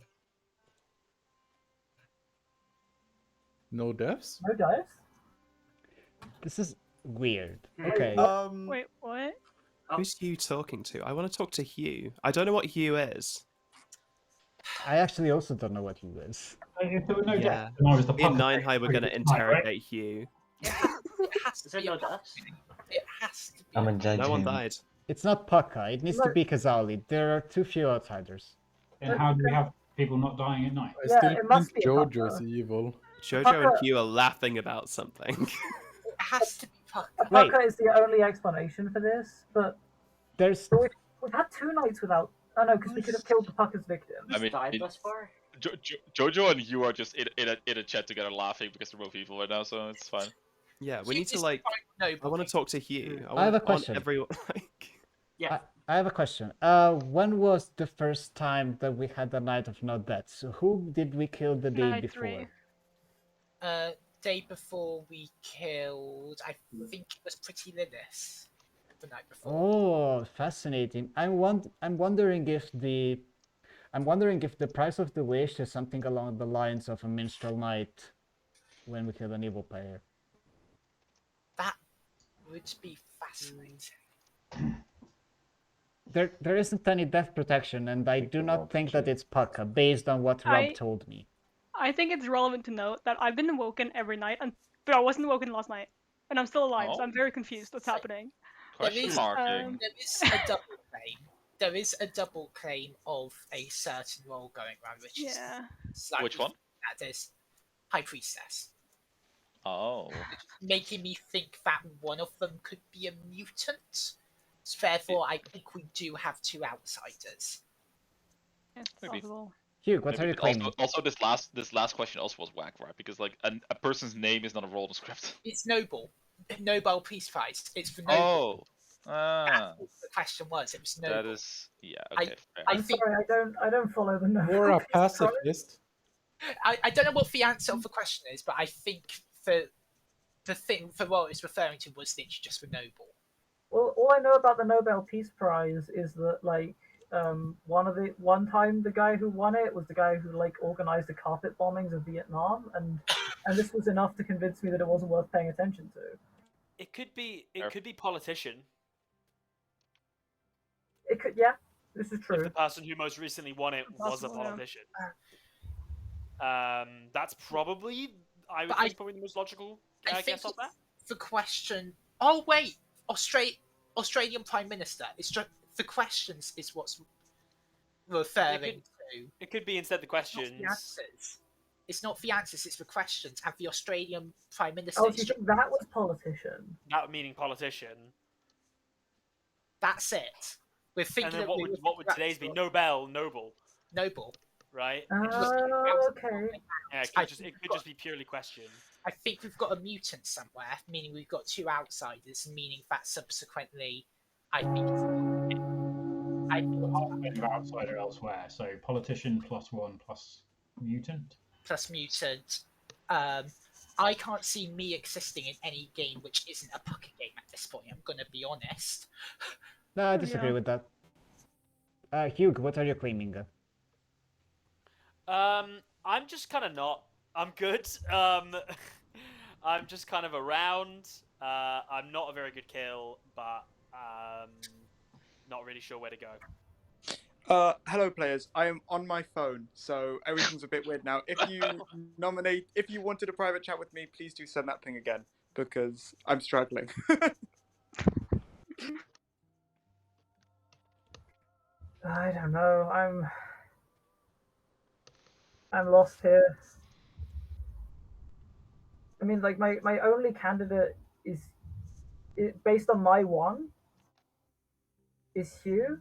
No deaths? No deaths? This is weird. Okay. Wait, what? Who's you talking to? I want to talk to Hugh. I don't know what Hugh is. I actually also don't know what he is. If there were no Yeah. deaths, then I was the Me and puppet. Ninehigh were going to interrogate Hugh. It has to be no deaths? It has to be. I'm gonna judge No one him. died. It's not Pucka. It needs to be Kazali. There are too few outsiders. And how do we have people not dying at night? I Yeah, still it must think be a Jojo is Pucka. evil. Jojo and Hugh are laughing about something. It has to be Pucka. Wait. Pucka is the only explanation for this, but There's we've had 2 nights without. Oh no, because we could have killed the Pucka's victim. I mean, died thus far? Jojo and you are just in a chat together laughing because they're both evil right now, so it's fine. Yeah, we Hugh need to is like. fine, I want to talk to Hugh. I have a want question. Everyone, like... Yeah. I have a question. When was the first time that we had the night of no deaths? Who did we kill the day Night before? 3. Day before we killed, I think it was Pretty Linus. The night before. Oh, fascinating. I'm wondering if the price of the wish is something along the lines of a minstrel night when we kill an evil player. That would be fascinating. There isn't any death protection, and I do not think that it's Pucka, based on what Rob I- told me. I think it's relevant to note that I've been awoken every night, but I wasn't awoken last night, and I'm still alive, so Oh. I'm very confused what's happening. Question marking. There is a double claim. There is a double claim of a certain role going around, which is Yeah. slightly Which one? that is High Priestess, Oh. making me think that one of them could be a mutant. So therefore, I think we do have 2 outsiders. It's Maybe. possible. Hugh, what are you claiming? Also, this last question also was whack, right? Because like a person's name is not a role in the script. It's Nobel Peace Prize. It's for Nobel. Oh. Ah. That's what the question was. It was Nobel. That is okay. fair. I I'm think sorry, I don't follow the note. You're a pacifist. I don't know what the answer of the question is, but I think the thing for what it's referring to was literally just for Nobel. Well, all I know about the Nobel Peace Prize is that like one time the guy who won it was the guy who like organized the carpet bombings of Vietnam, and this was enough to convince me that it wasn't worth paying attention to. It could be politician. It could, yeah, this is If true. the person who most recently won it was a Possible, yeah. politician. That's probably I would But think probably the most logical I think guess of that. the question. Oh wait, Australian Prime Minister. It's just the questions is what's referring to. It could be instead the questions. Not the answers. It's not the answers. It's the questions. And the Australian Prime Minister. Oh, is do you just- think that was politician? That meaning politician. That's it. We're thinking. And then of what would today's be? Noble, right? Okay. Yeah, it could just be purely question. I think we've got a mutant somewhere, meaning we've got 2 outsiders, meaning that subsequently, I think. Bit of outsider elsewhere. So politician +1 plus mutant. Plus mutant. I can't see me existing in any game which isn't a Pucka game at this point. I'm gonna be honest. No, I disagree with that. Hugh, what are you claiming? I'm just kind of not. I'm good. I'm just kind of around. I'm not a very good kill, but not really sure where to go. Hello players, I am on my phone, so everything's a bit weird now. If you wanted a private chat with me, please do send that thing again, because I'm struggling. I don't know. I'm lost here. I mean, like my only candidate is based on my one is Hugh,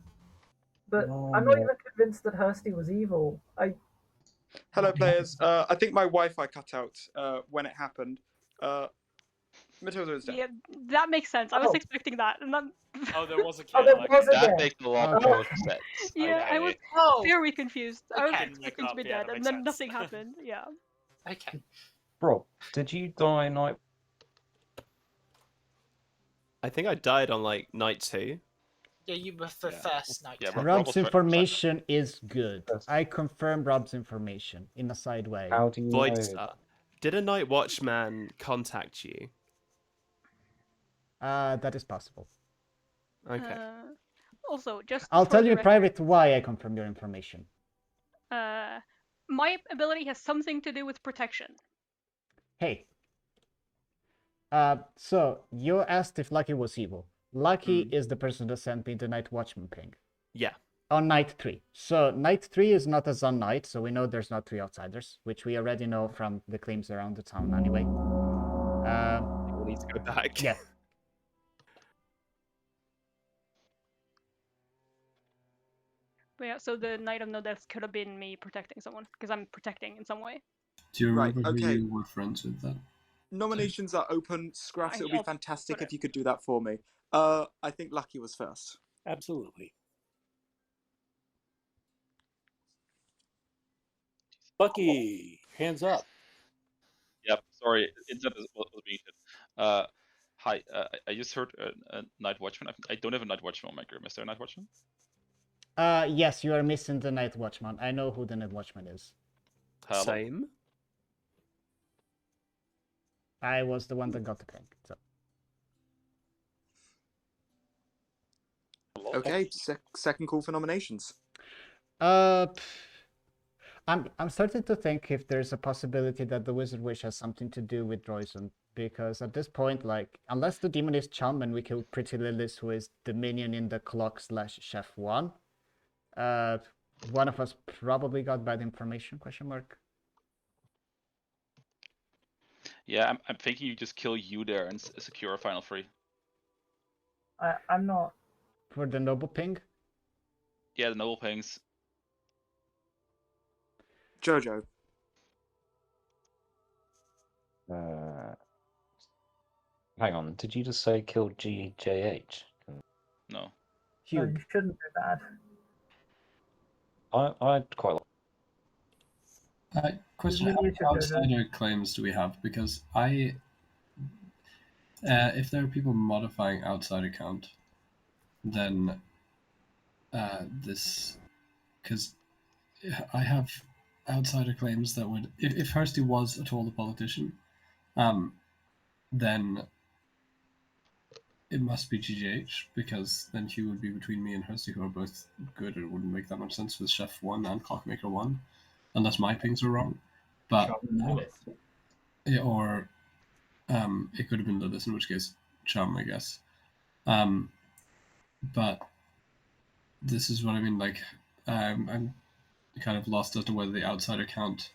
but I'm not even convinced that Hursty was evil. Hello, players. I think my Wi-Fi cut out when it happened. Matilda is dead. Yeah, that makes sense. I was expecting that. And then... Oh, there was a Oh, kill. there was a That death. makes a lot Okay. more sense. Yeah, I was Oh, very confused. I was okay. expecting to be Yeah, dead, that and makes then sense. nothing happened. Yeah. Okay. Rob, did you die night? I think I died on like night 2. Yeah, you were the first night. Yeah, Rob's information is good. I confirm Rob's information in a side way. How do you Void know? Star. Did a night watchman contact you? That is possible. Okay. Also, just I'll for tell the you in record, private why I confirm your information. my ability has something to do with protection. Hey. So you asked if Lucky was evil. Lucky is the person that sent me the Night Watchman ping. Yeah. On night 3. So night 3 is not a Zun night, so we know there's not 3 outsiders, which we already know from the claims around the town anyway. We'll need to go back. Yeah. But yeah, so the night of no deaths could have been me protecting someone, because I'm protecting in some way. Do you Right, remember okay. who you were friends with that? Nominations are open. Scruffs, it would be I'll fantastic put if you could do that for me. I think Lucky was first. Absolutely. Bucky, hands up. Yep, sorry, internet was muted. Hi, I just heard a Night Watchman. I don't have a Night Watchman on my group. Is there a Night Watchman? Yes, you are missing the Night Watchman. I know who the Night Watchman is. Hello? Same. I was the one that got the ping. So. Okay, second call for nominations. I'm starting to think if there's a possibility that the Wizard Wish has something to do with Royson, because at this point, like, unless the demon is Chum and we kill Pretty Lilies, who is the minion in the Clock/Chef 1, one of us probably got bad information, question mark. Yeah, I'm thinking you just kill you there and secure a final 3. I'm not. For the Noble Ping? Yeah, the Noble Pings. Jojo. Hang on, did you just say kill GJH? No. You shouldn't do that. I'd quite like. Question: How many outsider claims do we have? Because if there are people modifying outside account, then because I have outsider claims that would, if Hursty was at all the politician, then it must be GGH, because then he would be between me and Hursty, who are both good. It wouldn't make that much sense with Chef 1 and Clockmaker 1, unless my pings are wrong. But yeah, or it could have been Lilith, in which case Chum, I guess. But this is what I mean. Like, I'm kind of lost as to whether the outsider count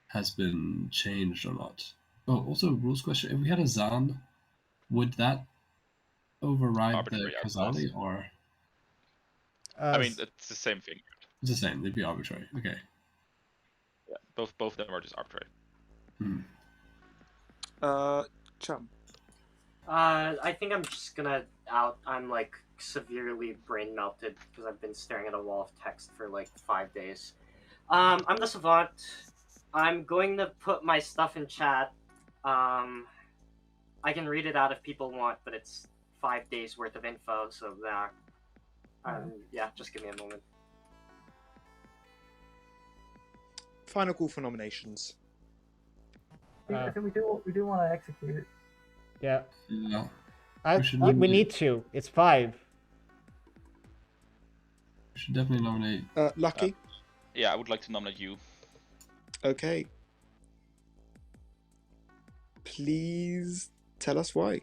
has been changed or not. Oh, also rules question: if we had a Zan, would that override the Kazali, or? I mean, it's the same thing. It's the same. They'd be arbitrary. Okay. Yeah, both of them are just arbitrary. Chum. I think I'm just gonna out. I'm like severely brain melted because I've been staring at a wall of text for like 5 days. I'm the Savant. I'm going to put my stuff in chat. I can read it out if people want, but it's 5 days worth of info, so there. Yeah, just give me a moment. Final call for nominations. I think we do want to execute. Yeah. No. We need to. It's 5. We should definitely nominate. Lucky. Yeah, I would like to nominate you. Okay. Please tell us why.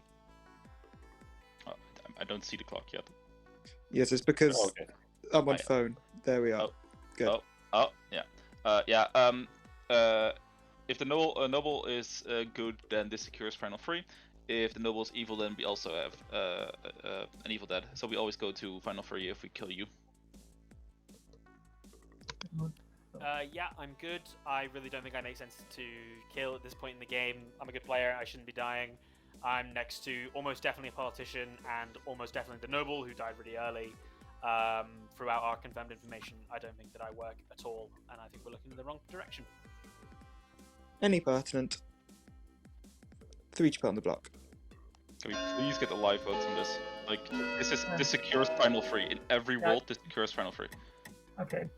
I don't see the clock yet. Yes, it's because I'm on phone. There we are. Good. If the noble is good, then this secures final 3. If the noble is evil, then we also have an evil dead. So we always go to final 3 if we kill you. Yeah, I'm good. I really don't think I make sense to kill at this point in the game. I'm a good player. I shouldn't be dying. I'm next to almost definitely a politician and almost definitely the noble who died really early. Throughout our confirmed information, I don't think that I work at all, and I think we're looking in the wrong direction. Any pertinent? 3 to put on the block. Can we please get the live votes on this? Like, this secures final 3. In every vote, this secures final 3. Okay.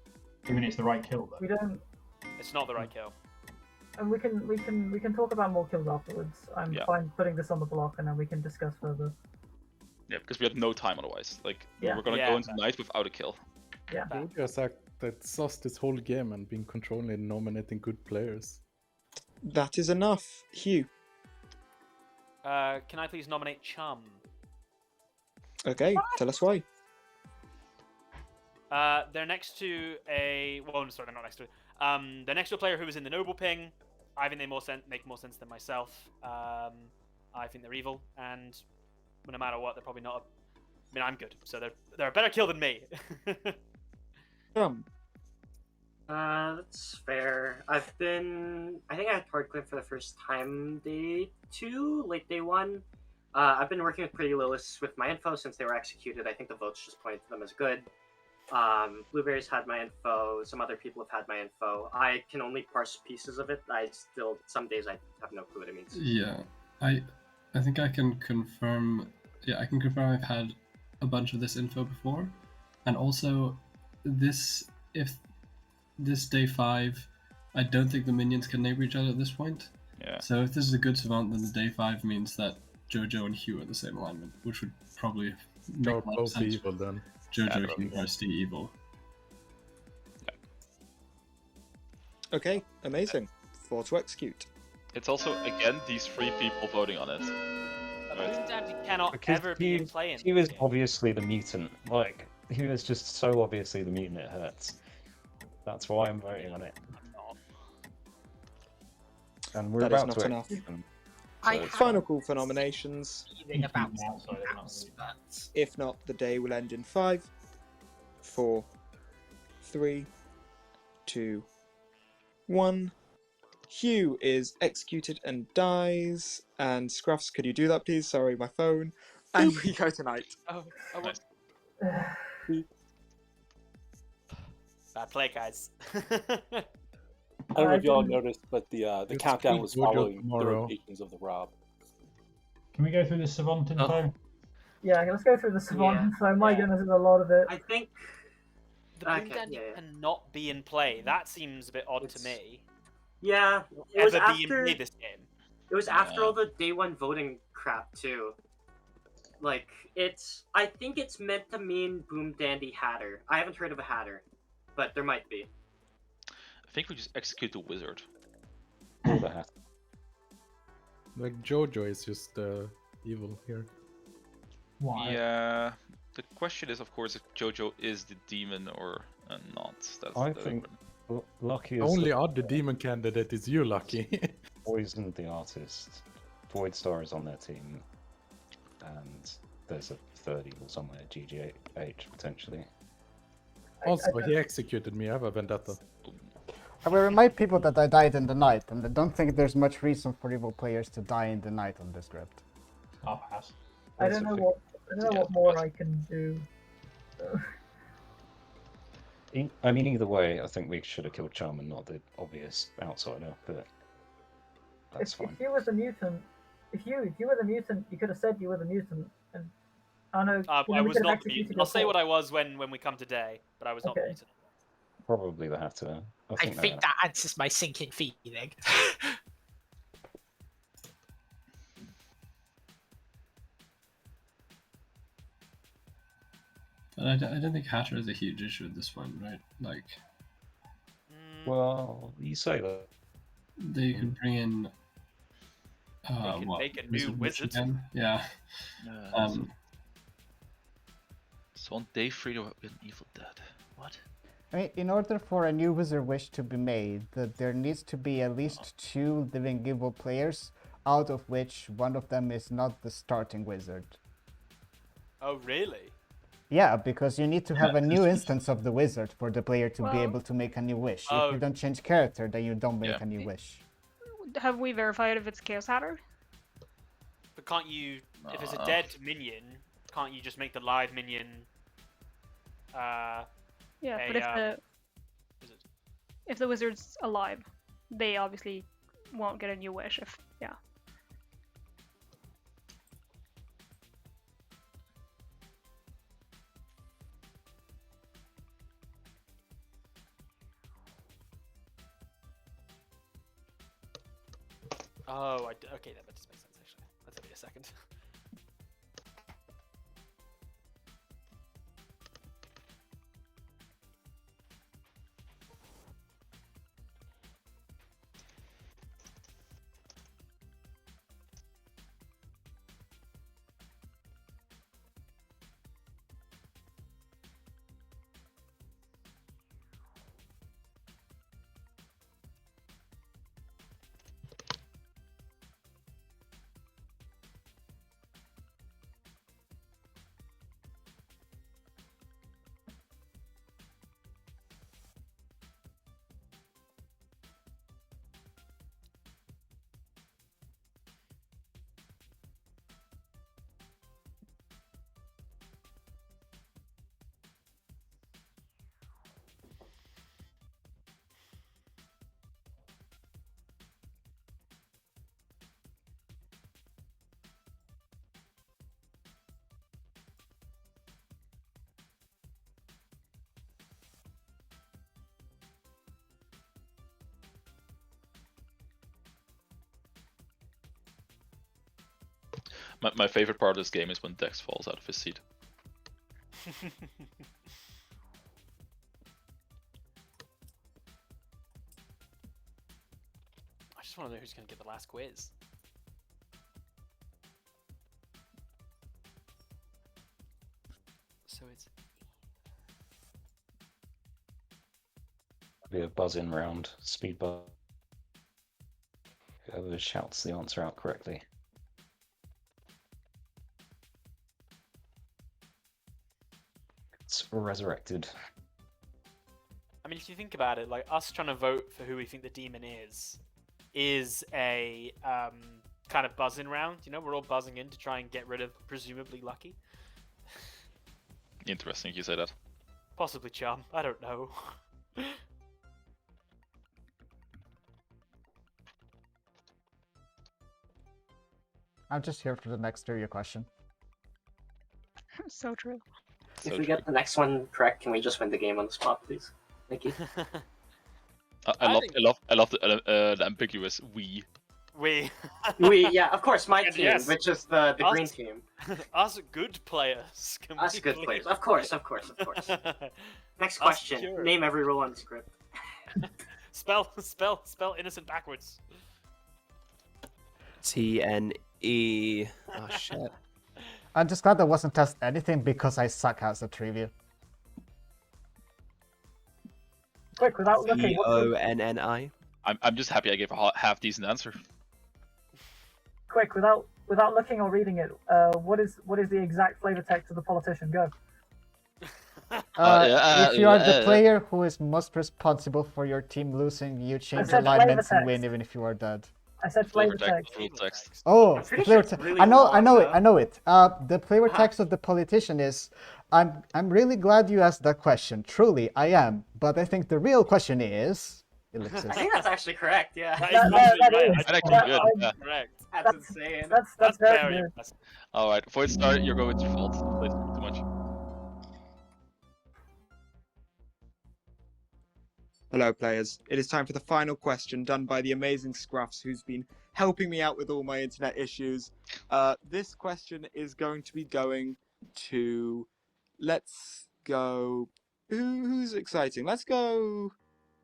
Given it's the right kill, though. We don't. It's not the right kill. And we can talk about more kills afterwards. I'm fine putting this on the block, and then we can discuss further. Yeah, because we had no time otherwise. Like, Yeah. we're gonna go into night without a kill. Yeah. Jojo has acted sus this whole game and been controlling and nominating good players. That is enough. Hugh. Can I please nominate Chum? Okay, tell us why. They're next to a... Well, sorry, they're not next to it. They're next to a player who was in the noble ping. I think they make more sense than myself. I think they're evil, and no matter what, they're probably not... I mean, I'm good, so they're a better kill than me. That's fair. I think I had hard clip for the first time day 2, late day 1. I've been working with Pretty Lilith with my info since they were executed. I think the votes just pointed to them as good. Blueberries had my info. Some other people have had my info. I can only parse pieces of it. Some days I have no clue what it means. Yeah, I think I can confirm. Yeah, I can confirm I've had a bunch of this info before, and also if this day 5, I don't think the minions can neighbor each other at this point. Yeah. So if this is a good savant, then the day 5 means that Jojo and Hugh are the same alignment, which would probably make They're a lot of both sense. evil then. Jojo, Hugh, Rusty, evil. Okay, amazing. 4 to execute. It's also, again, these 3 people voting on it. Boom Daddy cannot Because ever be in play in he was obviously the mutant. Like, he was just so obviously the mutant it hurts. That's why I'm voting on it. And we're That is about not to enough. execute them. I have Final call for nominations. feeling about else, but If not, the day will end in 5, 4, 3, 2, 1. Hugh is executed and dies. And Scruffs, could you do that, please? Sorry, my phone. And we go tonight. Nice. Bad play, guys. I don't know if y'all noticed, but the countdown was Jojo following the tomorrow. rotations of the Rob. Can we go through the savant info? Yeah, let's go through the savant. Yeah. So my goodness, there's a lot of it. I think The Boom Daddy cannot be in play. That seems a bit odd to me. Yeah, it was Ever be in after. play this game. It was after all the day 1 voting crap too. Like I think it's meant to mean Boom Dandy Hatter. I haven't heard of a Hatter, but there might be. I think we just execute the wizard. Or the hat. Like Jojo is just evil here. Why? Yeah. The question is, of course, if Jojo is the demon or not. That's I the think Lucky The is only other demon candidate is you, Lucky. Poisoned the artist. Void Star is on their team. And there's a third evil somewhere, GGH potentially. Also, he executed me. I have a vendetta. I will remind people that I died in the night, and I don't think there's much reason for evil players to die in the night on this script. I'll pass. I don't know what more I can do. I mean, either way, I think we should have killed Charm, not the obvious outsider, but that's If fine. you was a mutant, if you were the mutant, you could have said you were the mutant. And I know. I was not the mutant. I'll say what I was when we come today, but I was not the mutant. Probably the Hatter. I think that answers my sinking feeling. But I don't think Hatter is a huge issue at this point, right? Like, well, you say that. They could bring in. They could make a new wizard. Again? Yeah. So on day 3 there will be an Evil Dead. What? I mean, in order for a new wizard wish to be made, there needs to be at least 2 living evil players, out of which one of them is not the starting wizard. Oh, really? Yeah, because you need to have a new instance of the wizard for the player to be Well- able to make a new wish. Oh. If you don't change character, then you don't make Yeah. a new wish. Have we verified if it's Chaos Hatter? But can't you, if it's a dead minion, can't you just make the live minion? Yeah, a, but wizard? if the wizard's alive, they obviously won't get a new wish. If yeah. Oh, okay, that does make sense actually. That took me a second. My favorite part of this game is when Dex falls out of his seat. I just want to know who's going to get the last quiz. So it's Be a buzz-in round, speed buzz. Whoever shouts the answer out correctly. It's resurrected. I mean, if you think about it, like us trying to vote for who we think the demon is a kind of buzzing round. You know, we're all buzzing in to try and get rid of presumably Lucky. Interesting you say that. Possibly Charm. I don't know. I'm just here for the next trivia question. So true. If we get the next one correct, can we just win the game on the spot, please? Thank you. I love the ambiguous we. We. Yeah, of course, my team, Yes. which is the Us- green team. Us good players. Can Us we good please? players. Of course. Next Us question. pure. Name every rule on the script. Spell innocent backwards. TNE. Oh shit. I'm just glad I wasn't test anything because I suck as a trivia. Quick, without looking. CONNI. I'm just happy I gave a half decent answer. Quick, without looking or reading it. What is the exact flavor text of the politician? Go. If you are the player who is most responsible for your team losing, you change said alignments flavor and win text. even if you are dead. I said flavor text. Oh, I'm pretty flavor sure it's text. really I know long, it. The flavor text of the politician is, I'm really glad you asked that question. Truly, I am. But I think the real question is, ellipsis. I think that's actually correct. Yeah. That is. That's actually good. Yeah. Correct. That's insane. That's very Very good. impressive. All right, before it starts, you're going with your fault. Played too much. Hello, players. It is time for the final question done by the amazing Scruffs, who's been helping me out with all my internet issues. This question is going to be going to. Let's go. Who's exciting? Let's go.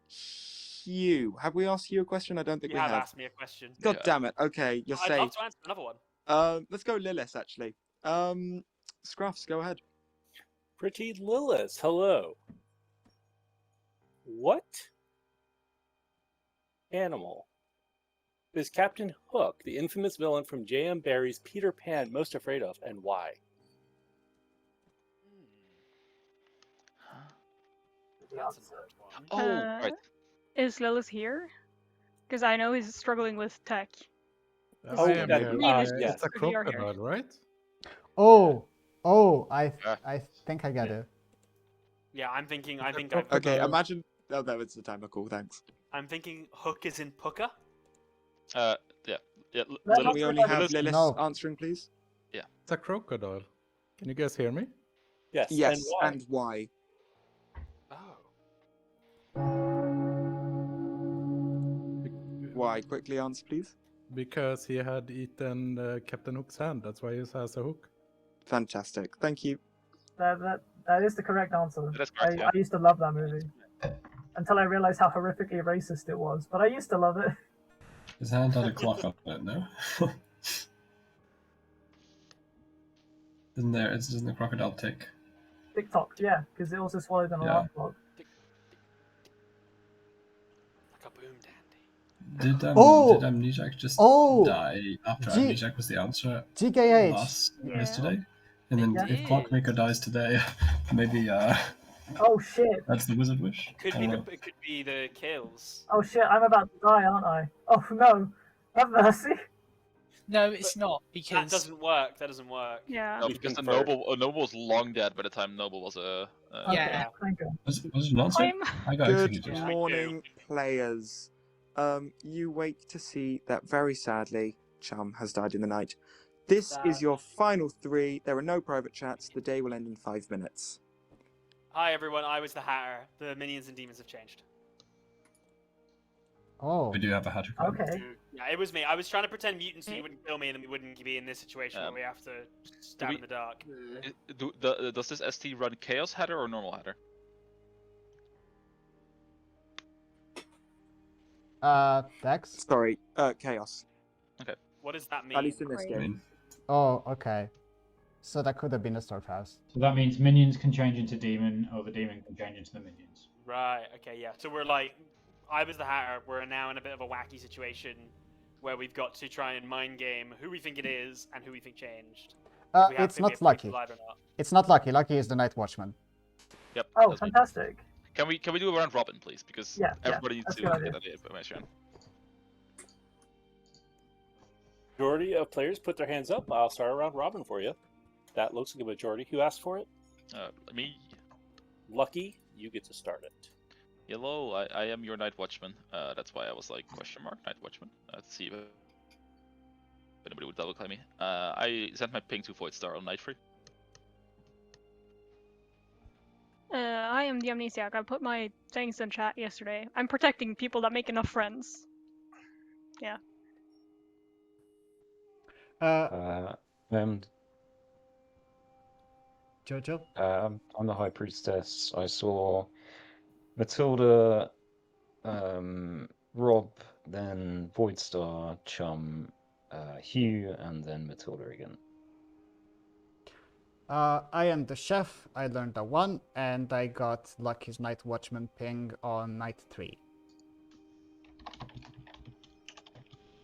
Hugh. Have we asked Hugh a question? I don't think You we have have. asked me a question. God damn it. Okay, you're I'd love saved. to answer another one. Let's go Lilith, actually. Scruffs, go ahead. Pretty Lilith, hello. What animal is Captain Hook, the infamous villain from J.M. Barrie's Peter Pan, most afraid of, and why? Right. Is Lilith here? Because I know he's struggling with tech. I am here. Neil's It's a if you are here. crocodile, right? Oh, I think I get it. Yeah, I'm thinking. I think. Okay, imagine. Oh, no, it's the timer. Cool, thanks. I'm thinking Hook is in Puka. Yeah. Can we only have Lilith answering, please? Yeah. It's a crocodile. Can you guys hear me? Yes. Yes, and why? Why? Quickly answer, please. Because he had eaten Captain Hook's hand. That's why he has a hook. Fantastic. Thank you. That is the correct answer. That's correct, I used to love that movie. Until I realized how horrifically racist it was. But I used to love it. His hand had a clock on it, no? Doesn't the crocodile tick? TikTok, yeah, because it also swallowed an alarm clock. Did Oh! Amnesiac just Oh! die after G- Amnesiac was the answer GKH. yesterday? And then if Clockmaker dies today, maybe Oh shit! that's the wizard wish. Could I be don't know. it could be the kills. Oh shit! I'm about to die, aren't I? Oh no! Have mercy! No, it's not because That doesn't work. That doesn't work. Yeah. No, because a noble was long dead by the time Noble was a. Yeah. Was it not so? I got Good executed. morning, players. You wake to see that very sadly, Chum has died in the night. This is your final 3. There are no private chats. The day will end in 5 minutes. Hi everyone, I was the Hatter. The minions and demons have changed. Oh. We do have a Hatter. Okay. Yeah, it was me. I was trying to pretend mutants so you wouldn't kill me and then we wouldn't be in this situation where we have to stab in the dark. Does this ST run Chaos Hatter or normal Hatter? Dex? Sorry, Chaos. Okay. What does that mean? At least in this game. Oh, okay. So that could have been a Stormhouse. So that means minions can change into demon, or the demon can change into the minions. Right, okay, yeah. So we're like, I was the Hatter. We're now in a bit of a wacky situation where we've got to try and mind game who we think it is and who we think changed. We have It's to be not Lucky. alive or not. It's not Lucky. Lucky is the Night Watchman. Yep. Oh, that's me. fantastic! Can we do a round robin, please? Because Yeah, everybody needs that's to a good get idea. that information. Majority of players put their hands up. I'll start a round robin for you. That looks like a majority. Who asked for it? Me. Lucky, you get to start it. Yellow, I am your Night Watchman. That's why I was like, question mark, Night Watchman. To see if anybody would double claim me. I sent my ping to Void Star on Night Free. I am the Amnesiac. I put my things in chat yesterday. I'm protecting people that make enough friends. Yeah. Jojo? I'm the High Priestess. I saw Matilda, Rob, then Voidstar, Chum, Hugh, and then Matilda again. I am the chef. I learned a 1, and I got Lucky's Night Watchman ping on night 3.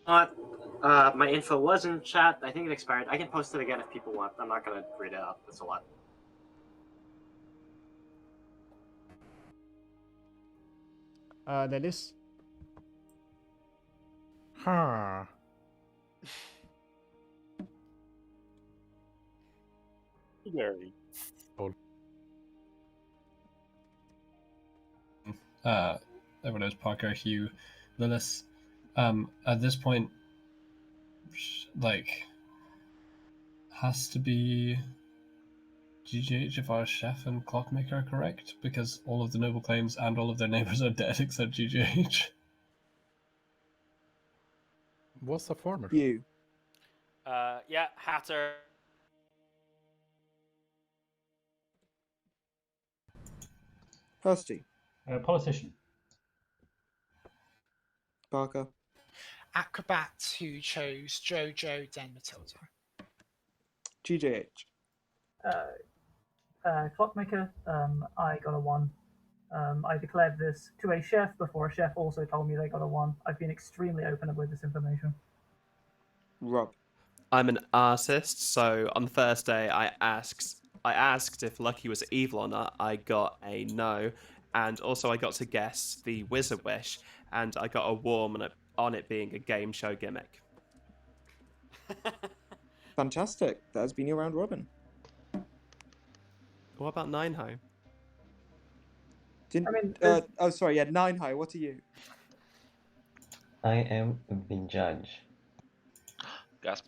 My info was in chat. I think it expired. I can post it again if people want. I'm not gonna read it out. That's a lot. Lilith? Huh. Very. Everyone knows Parker, Hugh, Lilith. At this point, like, has to be GGH if our chef and clockmaker are correct, because all of the noble claims and all of their neighbors are dead except GGH. What's the former? You. Yeah, Hatter. Kirsty. Politician. Parker. Acrobat, who chose Jojo, then Matilda. GJH. Clockmaker, I got a 1. I declared this to a chef before a chef also told me they got a 1. I've been extremely open with this information. Rob. I'm an artist, so on the first day I asked if Lucky was evil or not. I got a no, and also I got to guess the wizard wish, and I got a warm on it being a game show gimmick. Fantastic. That has been your round robin. What about Nine Ho? Oh, sorry. Yeah, 9 high. What are you? I am the judge. Gasp.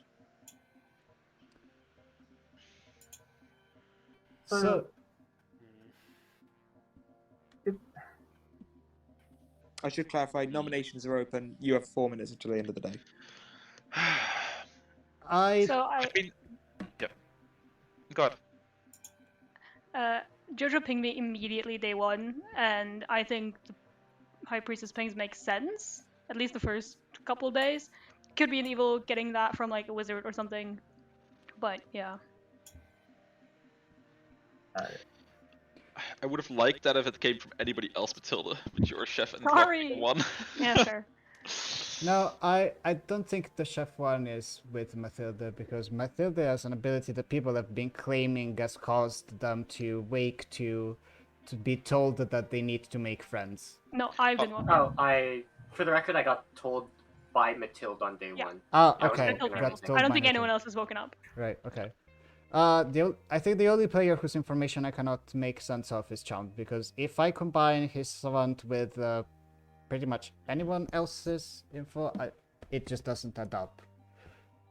So I should clarify. Nominations are open. You have 4 minutes until the end of the day. I mean, yeah. Go ahead. Jojo pinged me immediately day 1, and I think the High Priestess pings make sense. At least the first couple of days. Could be an evil getting that from like a wizard or something, but yeah. I would have liked that if it came from anybody else but Tilda, but you're a chef and Sorry. one. Yeah, sure. No, I don't think the chef one is with Matilda, because Matilda has an ability that people have been claiming has caused them to wake to be told that they need to make friends. No, I've been one. Oh, for the record, I got told by Matilda on day 1. Oh, I was okay. thinking Got everything. told I don't by think anyone Matilda. else has woken up. Right, okay. I think the only player whose information I cannot make sense of is Chum, because if I combine his savant with pretty much anyone else's info, it just doesn't add up.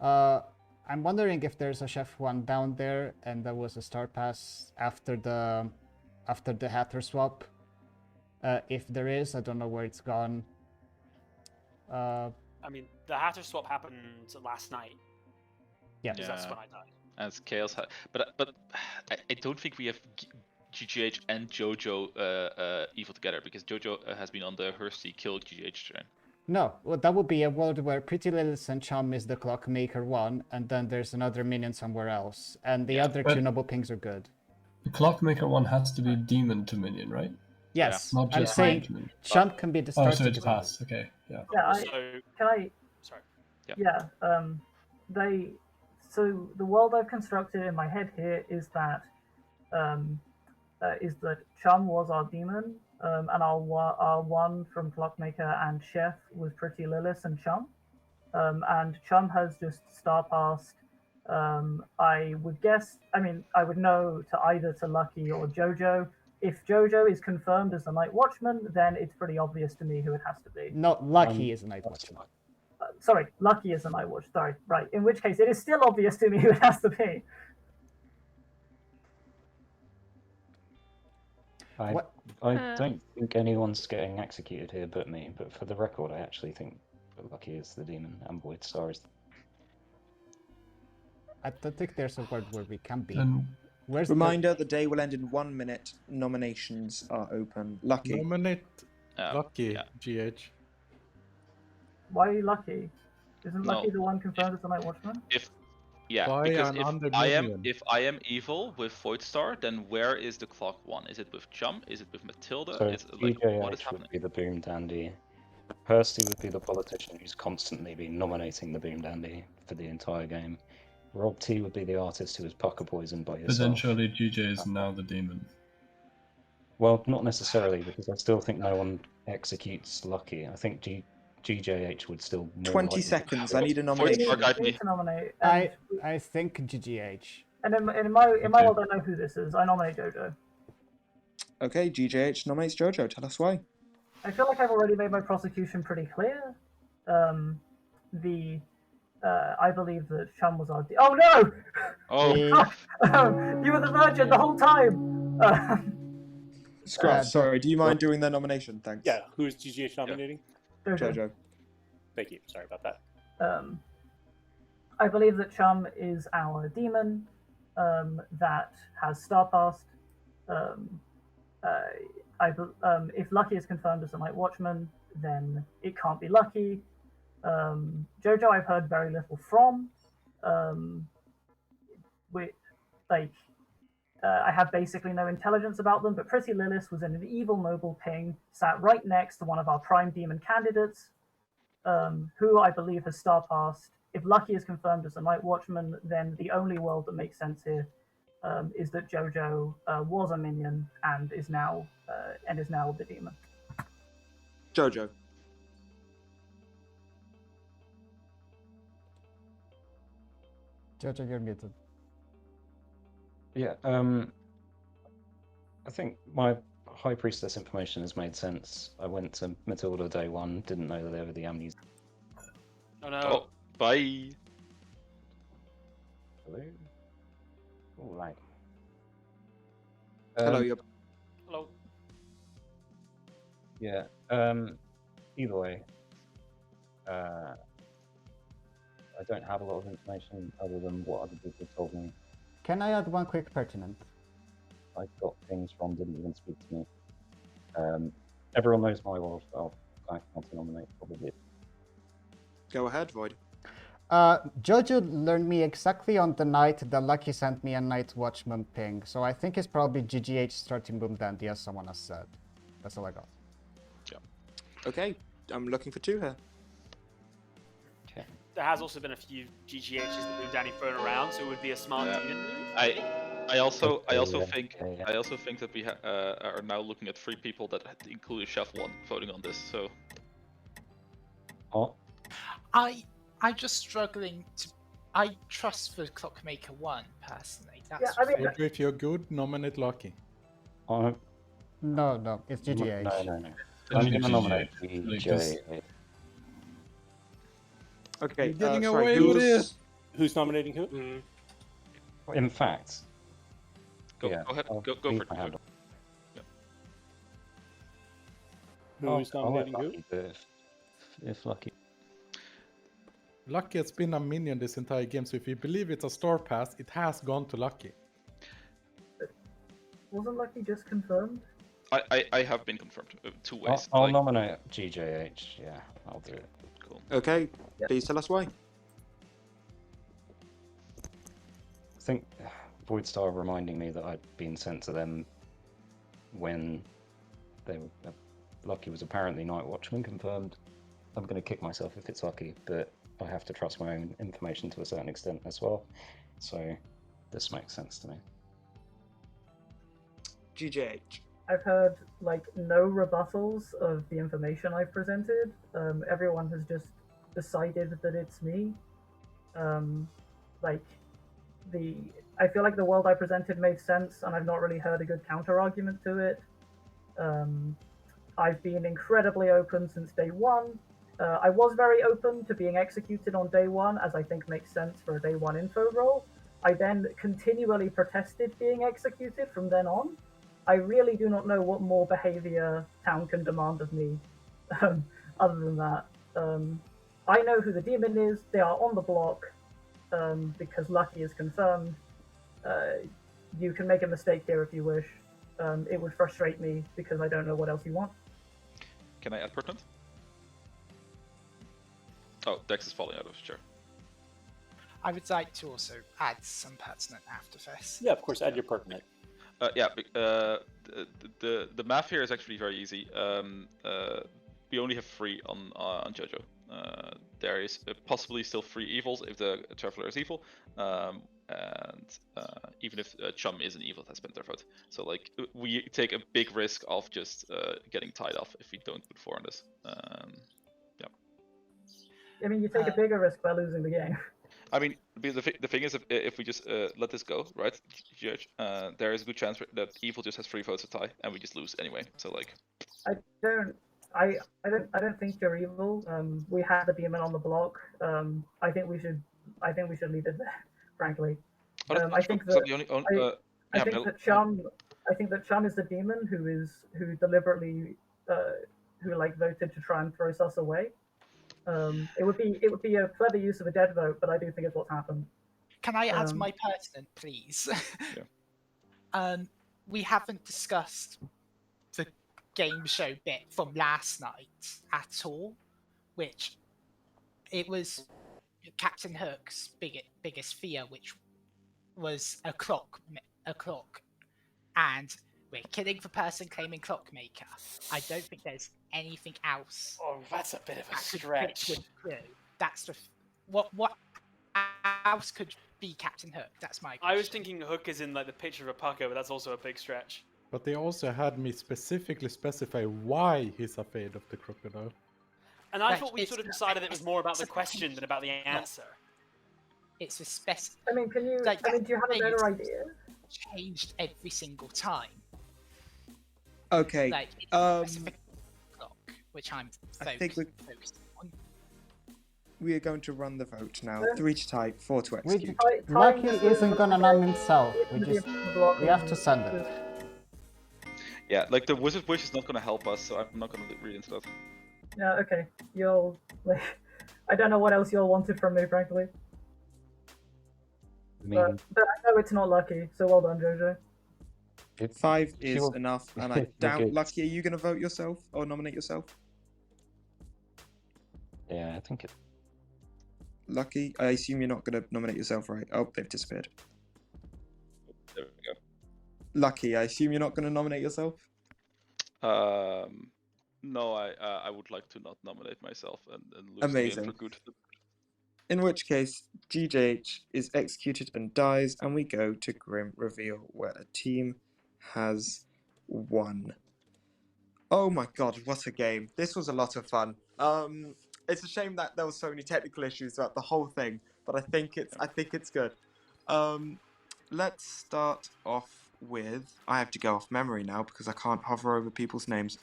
I'm wondering if there's a chef one down there, and there was a star pass after the Hatter swap. If there is, I don't know where it's gone. I mean, the Hatter swap happened last night. Yeah. Because that's when I died. As Chaos, but I don't think we have GGH and JoJo evil together, because JoJo has been on the Hursty kill GGH train. No, well, that would be a world where Pretty Lilith and Chum is the Clockmaker one, and then there's another minion somewhere else, and the other but- two noble pings are good. The Clockmaker one has to be demon to minion, right? Yes, Not I'm just saying to minion. Chum can be the Oh, starter. so it's pass. Okay, yeah. Yeah, can I? Sorry. Yeah. So the world I've constructed in my head here is that Chum was our demon, and our one from Clockmaker and Chef was Pretty Lilith and Chum, and Chum has just star passed. I would guess. I mean, I would know to either to Lucky or JoJo. If JoJo is confirmed as the Night Watchman, then it's pretty obvious to me who it has to be. No, Lucky is a Night Watchman. Sorry, Lucky is a Night Watch. Sorry, right. In which case, it is still obvious to me who it has to be. I don't think anyone's getting executed here but me, but for the record, I actually think Lucky is the demon and Void Star is... I don't think there's a world where we can be. Where's Reminder, the day will end in 1 minute. Nominations are open. Lucky. Nominate Lucky, GH. Why are you Lucky? Isn't Lucky the one confirmed as the Night Watchman? Because if I am evil with Void Star, then where is the clock one? Is it with Chum? Is it with Matilda? So Is it, like, what is GJH happening? would be the Boom Dandy. Hursty would be the politician who's constantly been nominating the Boom Dandy for the entire game. Rob T would be the artist who was pucker poisoned by But yourself. then surely GJ is now the demon. Well, not necessarily, because I still think no one executes Lucky. I think GJH would still... more 20 likely- seconds. I need a nomination. We need to nominate. I think GGH. And in my world, I know who this is. I nominate JoJo. Okay, GJH nominates JoJo. Tell us why. I feel like I've already made my prosecution pretty clear. I believe that Chum was our... Oh, no! Oh. You were the virgin the whole time! Scruff, sorry, do you mind doing their nomination? Thanks. Yeah, who's GGH nominating? JoJo. Thank you. Sorry about that. I believe that Chum is our demon that has star passed. If Lucky is confirmed as the Night Watchman, then it can't be Lucky. JoJo I've heard very little from. I have basically no intelligence about them, but Pretty Lilith was in an evil noble ping, sat right next to one of our prime demon candidates, who I believe has star passed. If Lucky is confirmed as a Night Watchman, then the only world that makes sense here is that Jojo was a minion and is now the demon. Jojo. Jojo, you're muted. Yeah, I think my High Priestess information has made sense. I went to Matilda day one, didn't know that they were the amnesia. Oh no. Oh, bye. Hello? Oh, lag. Hello, you're... Hello. Yeah, either way, I don't have a lot of information other than what other people told me. Can I add one quick pertinent? I got things from didn't even speak to me. Everyone knows my world, so I want to nominate probably. Go ahead, Void. Jojo learned me exactly on the night that Lucky sent me a Night Watchman ping, so I think it's probably GGH starting Boom Dandy, as someone has said. That's all I got. Yeah. Okay, I'm looking for 2 here. Okay. There has also been a few GGHs that we've Danny thrown around, so it would be a smart demon move. I also think that we are now looking at 3 people that include Chef 1 voting on this. So. Oh. I'm just struggling to. I trust the Clockmaker 1 personally. That's Maybe if you're good, nominate Lucky. No, it's GGH. No. I'm going to nominate GGH. Okay, You're getting sorry, away with it. Who's nominating who? In fact, Go yeah, ahead. I'll Go leave for it. my hand up. Who's I'll let nominating who? Lucky do it if Lucky. Lucky has been a minion this entire game, so if you believe it's a star pass, it has gone to Lucky. Wasn't Lucky just confirmed? I have been confirmed 2 ways. I'll nominate GJH. Yeah, I'll do it. Cool. Okay, please tell us why. I think Voidstar reminding me that I'd been sent to them when they were, Lucky was apparently Night Watchman confirmed. I'm going to kick myself if it's Lucky, but I have to trust my own information to a certain extent as well. So this makes sense to me. GJH. I've heard like no rebuttals of the information I've presented. Everyone has just decided that it's me. I feel like the world I presented made sense, and I've not really heard a good counter argument to it. I've been incredibly open since day one. I was very open to being executed on day one, as I think makes sense for a day one info role. I then continually protested being executed from then on. I really do not know what more behavior town can demand of me. Other than that, I know who the demon is. They are on the block because Lucky is confirmed. You can make a mistake here if you wish. It would frustrate me because I don't know what else you want. Can I add pertinent? Oh, Dex is falling out of his chair. I would like to also add some pertinent after this. Yeah, of course, add your pertinent. The math here is actually very easy. We only have 3 on Jojo. There is possibly still 3 evils if the Traveler is evil, and even if Chum is an evil, that's been their vote. So like we take a big risk of just getting tied off if we don't put 4 on this. I mean, you take a bigger risk by losing the game. I mean, the thing is, if we just let this go, right, Judge, there is a good chance that evil just has 3 votes to tie, and we just lose anyway. So like, I don't think you're evil. We have the demon on the block. I think we should leave it there. Frankly, I think that Chum is the demon who deliberately voted to try and throw us away. It would be a clever use of a dead vote, but I do think it's what's happened. Can I add my pertinent, please? Yeah. We haven't discussed the game show bit from last night at all, which it was Captain Hook's biggest fear, which was a clock and we're killing the person claiming Clockmaker. I don't think there's anything else. Oh, that's a bit of a that could fit stretch. with Crew. That's the what else could be Captain Hook? That's my question. I was thinking Hook is in like the picture of a pucker, but that's also a big stretch. But they also had me specifically specify why he's afraid of the crocodile. And I Like, thought we it's sort of not- decided it was more about the it's a- question than about the answer. It's a spec. I mean, can you? Like, I mean, do you have a thing better is idea? Changed every single time. Okay. Like it's a specific clock, which I'm I think focused on. we are going to run the vote now. 3 to type, 4 to We, execute. Lucky isn't gonna name himself. We have to send it. Yeah, like the Wizard Wish is not gonna help us, so I'm not gonna read into that. Yeah. Okay. You'll like. I don't know what else y'all wanted from me, frankly. But I know it's not lucky, so well done, Jojo. 5 is will- enough, and I doubt. Okay. Lucky, are you going to vote yourself or nominate yourself? Yeah, I think it. Lucky, I assume you're not going to nominate yourself, right? Oh, they've disappeared. There we go. Lucky, I assume you're not going to nominate yourself? No, I would like to not nominate myself and lose the game Amazing. for good. In which case, GJH is executed and dies, and we go to Grim Reveal, where a team has won. Oh my god, what a game. This was a lot of fun. It's a shame that there was so many technical issues throughout the whole thing, but I think it's good. Let's start off with... I have to go off memory now because I can't hover over people's names.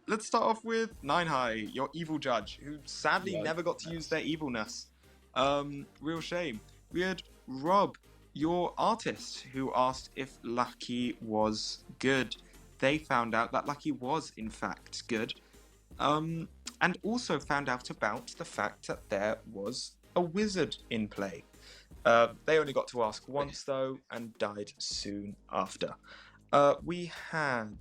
Let's start off with Nine High, your evil judge, who sadly never got to use their evilness. Real shame. We had Rob, your artist, who asked if Lucky was good. They found out that Lucky was, in fact, good. And also found out about the fact that there was a wizard in play. They only got to ask once, though, and died soon after. We had...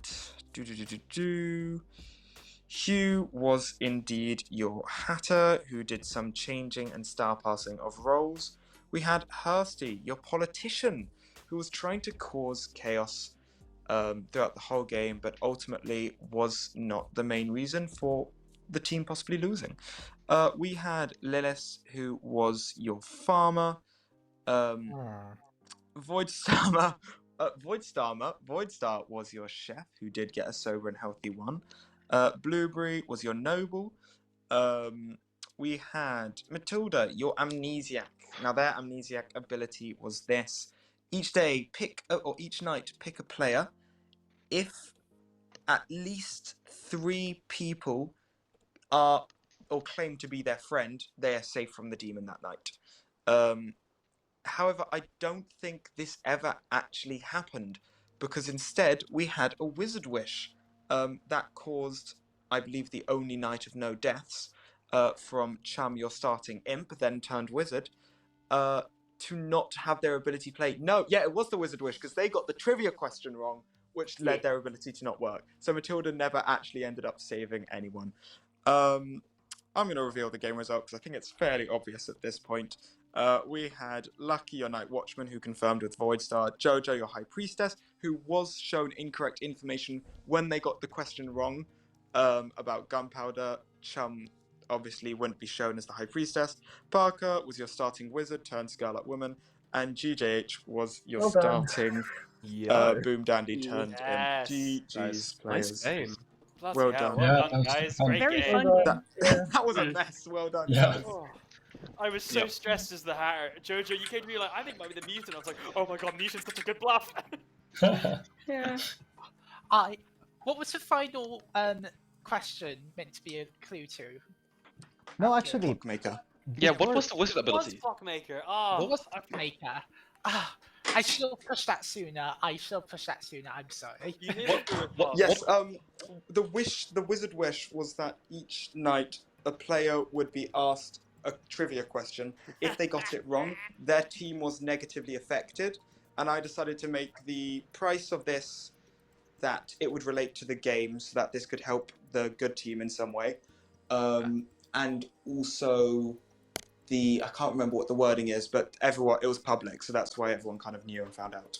Hugh was indeed your hatter, who did some changing and star passing of roles. We had Hursty, your politician, who was trying to cause chaos throughout the whole game, but ultimately was not the main reason for the team possibly losing. We had Lilith, who was your farmer. Voidstar was your chef, who did get a sober and healthy one. Blueberry was your noble. We had Matilda, your amnesiac. Now their amnesiac ability was this: each day each night pick a player. If at least 3 people are or claim to be their friend, they are safe from the demon that night. However, I don't think this ever actually happened, because instead we had a wizard wish that caused, I believe, the only night of no deaths from Chum, your starting imp, then turned wizard, to not have their ability play. No, yeah, it was the wizard wish, because they got the trivia question wrong, which led their ability to not work. So Matilda never actually ended up saving anyone. I'm going to reveal the game result, because I think it's fairly obvious at this point. We had Lucky, your Night Watchman, who confirmed with Voidstar, Jojo, your High Priestess, who was shown incorrect information when they got the question wrong about gunpowder. Chum obviously wouldn't be shown as the High Priestess. Parker was your starting wizard turned Scarlet Woman, and GJH was your Well done. starting Yo. Boom Dandy turned Yes. GG's players. Nice game. Bloody Well hell, done. well done, guys. Great Very game. fun game. That was a mess. Well done, Yeah. guys. Oh, I was so stressed as the hatter. Jojo, you came to me like, I think it might be the mutant. I was like, oh my god, mutant's such a good bluff. Yeah. What was the final question meant to be a clue to? No, actually, Clockmaker. Yeah, what was the wizard What's ability? Clockmaker? Oh, What was Clockmaker? I should have pushed that sooner. I'm sorry. you nearly threw it off. Yes, the wizard wish was that each night a player would be asked a trivia question. If they got it wrong, their team was negatively affected, and I decided to make the price of this that it would relate to the game, so that this could help the good team in some way, and also I can't remember what the wording is, but it was public, so that's why everyone kind of knew and found out.